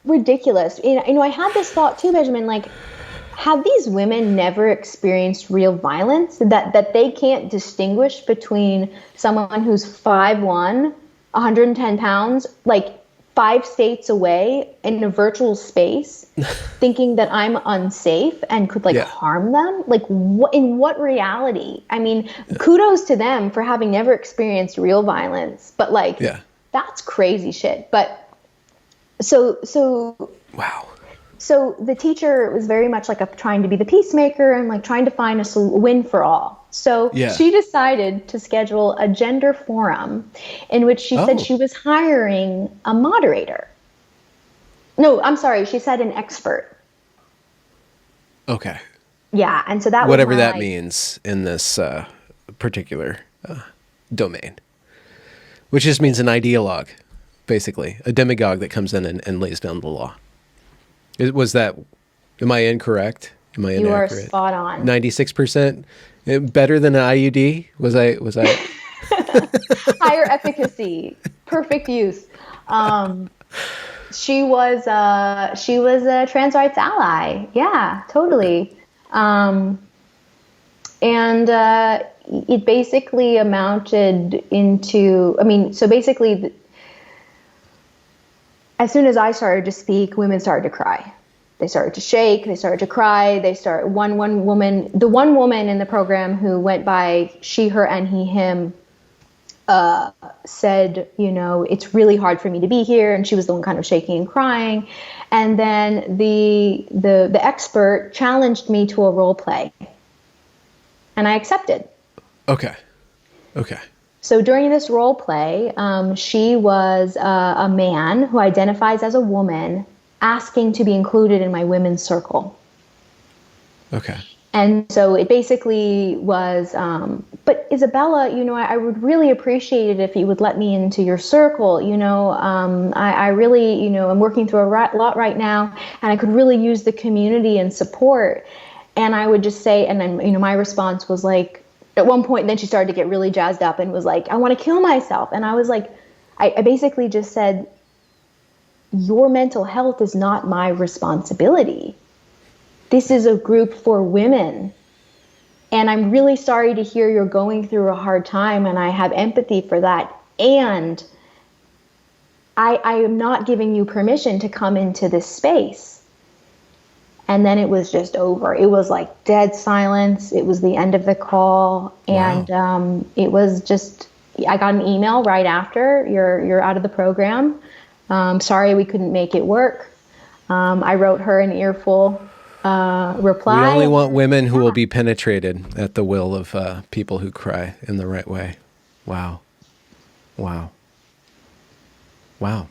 S2: Ridiculous. You know, I had this thought too, Benjamin, like, have these women never experienced real violence? That they can't distinguish between someone who's 5'1", 110 pounds, like 5 states away in a virtual space, thinking that I'm unsafe and could harm them? Like, in what reality? I mean, kudos to them for having never experienced real violence, but like, that's crazy shit. But so
S1: wow.
S2: So the teacher was very much like trying to be the peacemaker and like trying to find a win for all. So she decided to schedule a gender forum in which she said she was hiring a moderator. No, I'm sorry. She said an expert.
S1: Okay.
S2: Yeah. And so that
S1: whatever that means in this particular domain, which just means an ideologue, basically a demagogue that comes in and lays down the law. Am I incorrect? Am I inaccurate?
S2: You are spot on.
S1: 96%? Better than an IUD? Was I?
S2: Higher efficacy, perfect use. She was a trans rights ally. Yeah, totally. And it basically amounted into, so basically, as soon as I started to speak, women started to cry. They started to shake. They started to cry. The one woman in the program who went by she, her, and he, him, said, you know, it's really hard for me to be here. And she was the one kind of shaking and crying. And then the expert challenged me to a role play. And I accepted.
S1: Okay.
S2: So during this role play, she was a man who identifies as a woman asking to be included in my women's circle. Okay. And so it basically was, but Isabella, you know, I would really appreciate it if you would let me into your circle. You know, I really, you know, I'm working through a lot right now, and I could really use the community and support. And I would just say, and then, you know, my response was like, at one point, then she started to get really jazzed up and was like, I want to kill myself. And I was like, I basically just said, your mental health is not my responsibility. This is a group for women. And I'm really sorry to hear you're going through a hard time, and I have empathy for that. And I am not giving you permission to come into this space. And then it was just over. It was like dead silence. It was the end of the call. And it was just, I got an email right after, you're out of the program. Sorry we couldn't make it work. I wrote her an earful. reply.
S1: We only want women who will be penetrated at the will of people who cry in the right way. Wow. Wow. Wow.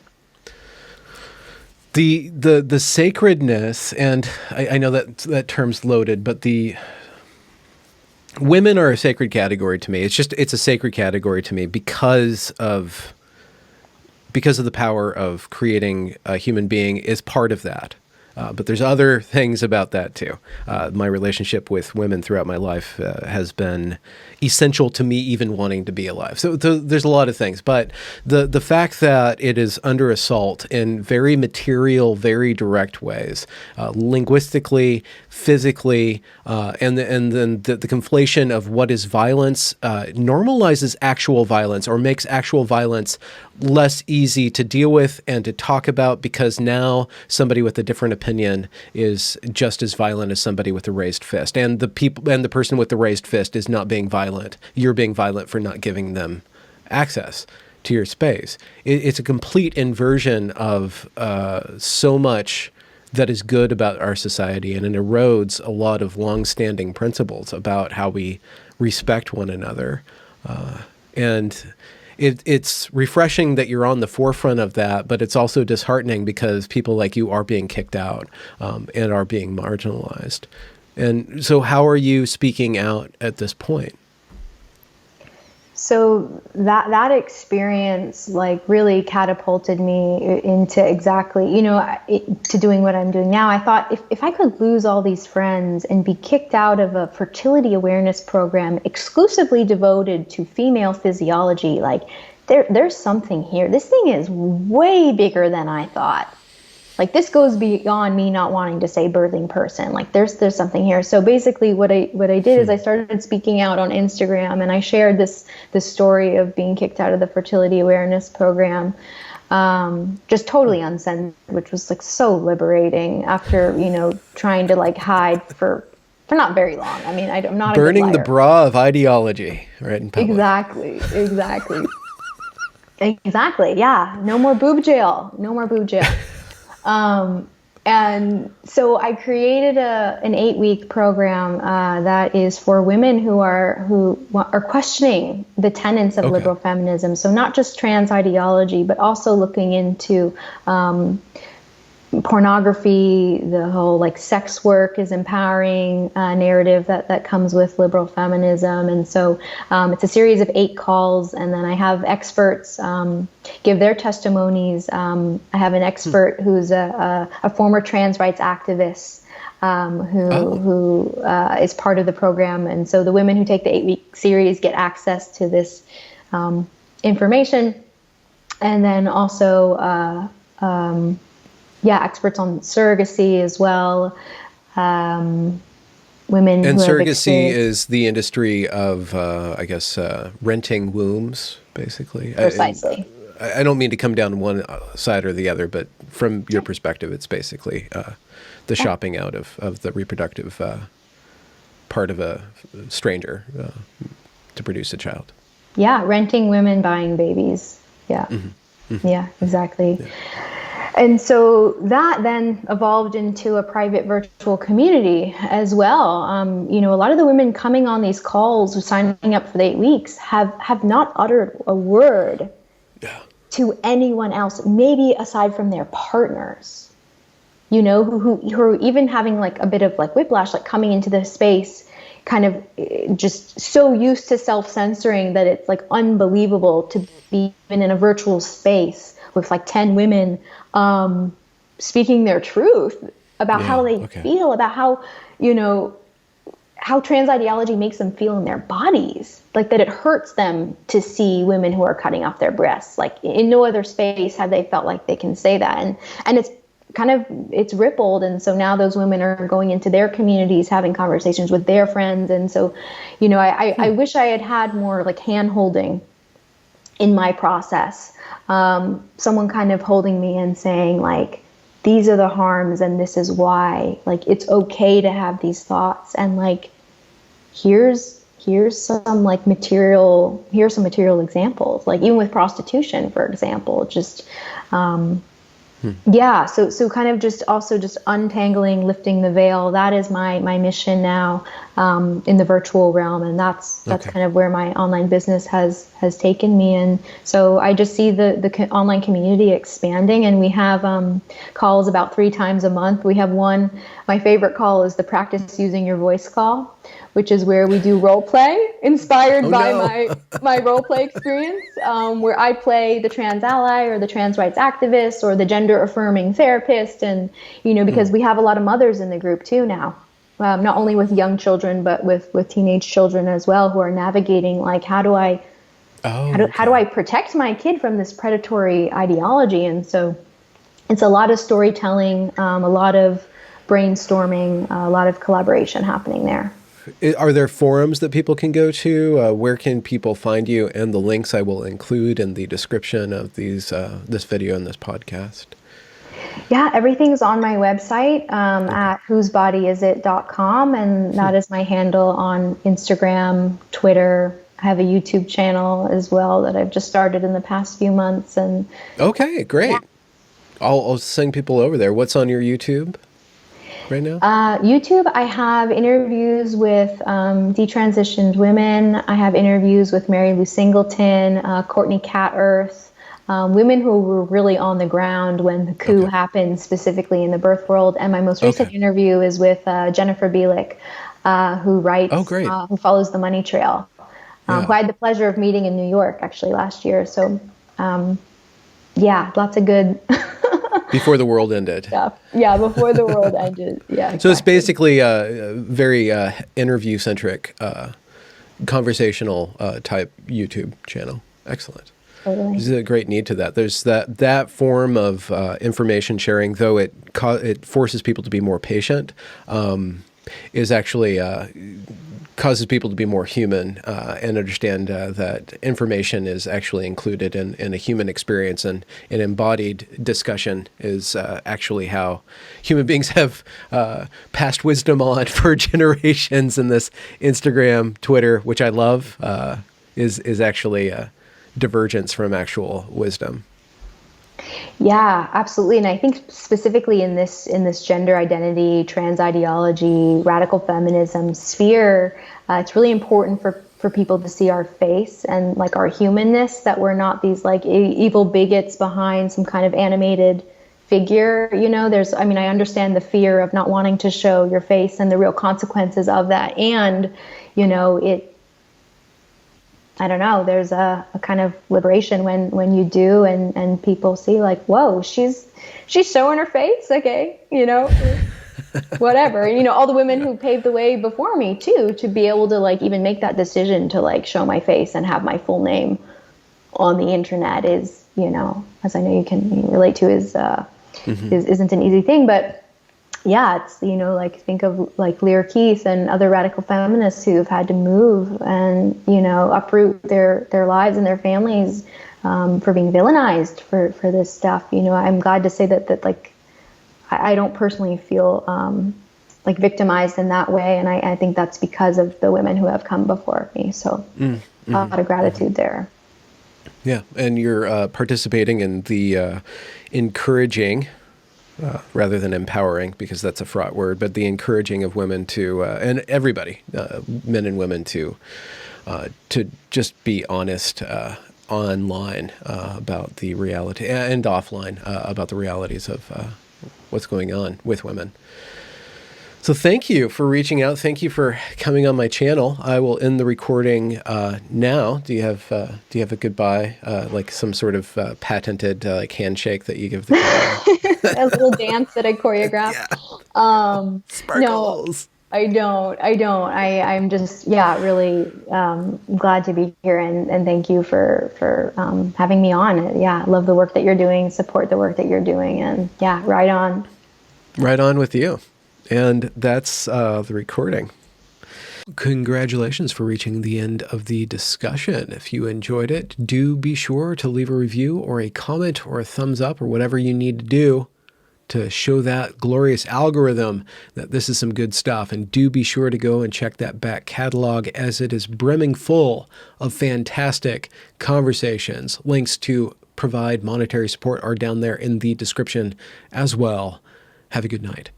S1: The sacredness, and I know that term's loaded, but the women are a sacred category to me. It's a sacred category to me because of the power of creating a human being is part of that. But there's other things about that too. My relationship with women throughout my life has been essential to me even wanting to be alive. So there's a lot of things, but the fact that it is under assault in very material, very direct ways, linguistically, physically, and then the conflation of what is violence normalizes actual violence or makes actual violence less easy to deal with and to talk about, because now somebody with a different opinion is just as violent as somebody with a raised fist, and the person with the raised fist is not being violent. You're being violent for not giving them access to your space. It's a complete inversion of so much that is good about our society, and it erodes a lot of long-standing principles about how we respect one another. And it's refreshing that you're on the forefront of that, but it's also disheartening because people like you are being kicked out and are being marginalized. And so how are you speaking out at this point?
S2: So that experience like really catapulted me into exactly, to doing what I'm doing now. I thought if I could lose all these friends and be kicked out of a fertility awareness program exclusively devoted to female physiology, like there's something here. This thing is way bigger than I thought. Like this goes beyond me not wanting to say birthing person. Like there's something here. So basically what I did is I started speaking out on Instagram, and I shared this story of being kicked out of the fertility awareness program, just totally uncensored, which was like so liberating after, trying to like hide for not very long. I mean, I'm not
S1: burning
S2: a good liar.
S1: The bra of ideology, right? In public.
S2: Exactly. Exactly. Yeah. No more boob jail. And so I created an 8-week program that is for women who are questioning the tenets of liberal feminism. So not just trans ideology, but also looking into pornography, the whole like sex work is empowering narrative that comes with liberal feminism. And so it's a series of 8 calls, and then I have experts give their testimonies. I have an expert who's a former trans rights activist who is part of the program. And so the women who take the 8-week series get access to this information. And then also experts on surrogacy as well. Women
S1: and
S2: who
S1: surrogacy is the industry of, renting wombs, basically.
S2: Precisely.
S1: I don't mean to come down one side or the other, but from your perspective, it's basically the shopping out of the reproductive part of a stranger to produce a child.
S2: Yeah, renting women, buying babies. Yeah. Mm-hmm. Mm-hmm. Yeah, exactly. Yeah. And so that then evolved into a private virtual community as well. A lot of the women coming on these calls, signing up for the 8 weeks, have not uttered a word to anyone else, maybe aside from their partners, who are even having like a bit of like whiplash, like coming into this space, kind of just so used to self-censoring that it's like unbelievable to be even in a virtual space with like 10 women speaking their truth about how they feel, about how, how trans ideology makes them feel in their bodies, like that it hurts them to see women who are cutting off their breasts. Like in no other space have they felt like they can say that. And it's rippled. And so now those women are going into their communities, having conversations with their friends. And so, I wish I had more like hand holding in my process. Someone kind of holding me and saying like, these are the harms and this is why, like, it's okay to have these thoughts. And like, here's some like material examples, like even with prostitution, for example, just, Yeah, so kind of just also just untangling, lifting the veil. That is my mission now, in the virtual realm, and that's kind of where my online business has taken me. And so I just see the online community expanding, and we have calls about 3 times a month. We have one. My favorite call is the practice using your voice call, which is where we do role play inspired by my role play experience, where I play the trans ally or the trans rights activist or the gender affirming therapist. And, because we have a lot of mothers in the group too now, not only with young children, but with teenage children as well, who are navigating, like, how do I protect my kid from this predatory ideology? And so it's a lot of storytelling, a lot of brainstorming, a lot of collaboration happening there.
S1: Are there forums that people can go to? Where can people find you? And the links I will include in the description of this video and this podcast.
S2: Yeah, everything's on my website at whosebodyisit.com, and that is my handle on Instagram, Twitter. I have a YouTube channel as well that I've just started in the past few months. And
S1: okay, great. Yeah. I'll send people over there. What's on your YouTube right now?
S2: YouTube, I have interviews with detransitioned women. I have interviews with Mary Lou Singleton, Courtney Catearth, women who were really on the ground when the coup happened, specifically in the birth world. And my most recent interview is with Jennifer Bielik, who writes, who follows the money trail, who I had the pleasure of meeting in New York actually last year. So, lots of good.
S1: Before the world ended.
S2: Yeah, before the world ended. Yeah. Exactly.
S1: So it's basically a very interview-centric, conversational type YouTube channel. Excellent.
S2: Totally.
S1: There's a great need to that. There's that form of information sharing, though it forces people to be more patient, is actually causes people to be more human and understand that information is actually included in a human experience, and an embodied discussion is actually how human beings have passed wisdom on for generations. And this Instagram, Twitter, which I love, is actually a divergence from actual wisdom.
S2: Yeah, absolutely. And I think specifically in this gender identity, trans ideology, radical feminism sphere, it's really important for people to see our face and like our humanness, that we're not these like evil bigots behind some kind of animated figure. I understand the fear of not wanting to show your face and the real consequences of that. And, I don't know, there's a kind of liberation when you do, and people see like, whoa, she's showing her face. Okay. Whatever. And, all the women who paved the way before me too, to be able to like even make that decision to like show my face and have my full name on the internet is, as I know you can relate to, isn't an easy thing. But yeah, it's, like think of like Lear Keith and other radical feminists who have had to move and, uproot their lives and their families for being villainized for this stuff. I'm glad to say that like I don't personally feel like victimized in that way. And I think that's because of the women who have come before me. So a lot of gratitude there.
S1: Yeah. And you're participating in the encouraging, rather than empowering, because that's a fraught word, but the encouraging of women to, and everybody, men and women to just be honest online about the reality, and offline about the realities of what's going on with women. So thank you for reaching out. Thank you for coming on my channel. I will end the recording now. Do you have a goodbye, like some sort of patented like handshake that you give the camera?
S2: A little dance that I choreograph. Yeah.
S1: Sparkles.
S2: No, I don't. I'm just really glad to be here, and thank you for having me on. Yeah, love the work that you're doing. Support the work that you're doing, and right on.
S1: Right on with you. And that's the recording. Congratulations for reaching the end of the discussion. If you enjoyed it, do be sure to leave a review or a comment or a thumbs up or whatever you need to do to show that glorious algorithm that this is some good stuff. And do be sure to go and check that back catalog, as it is brimming full of fantastic conversations, links to provide monetary support are down there in the description as well. Have a good night.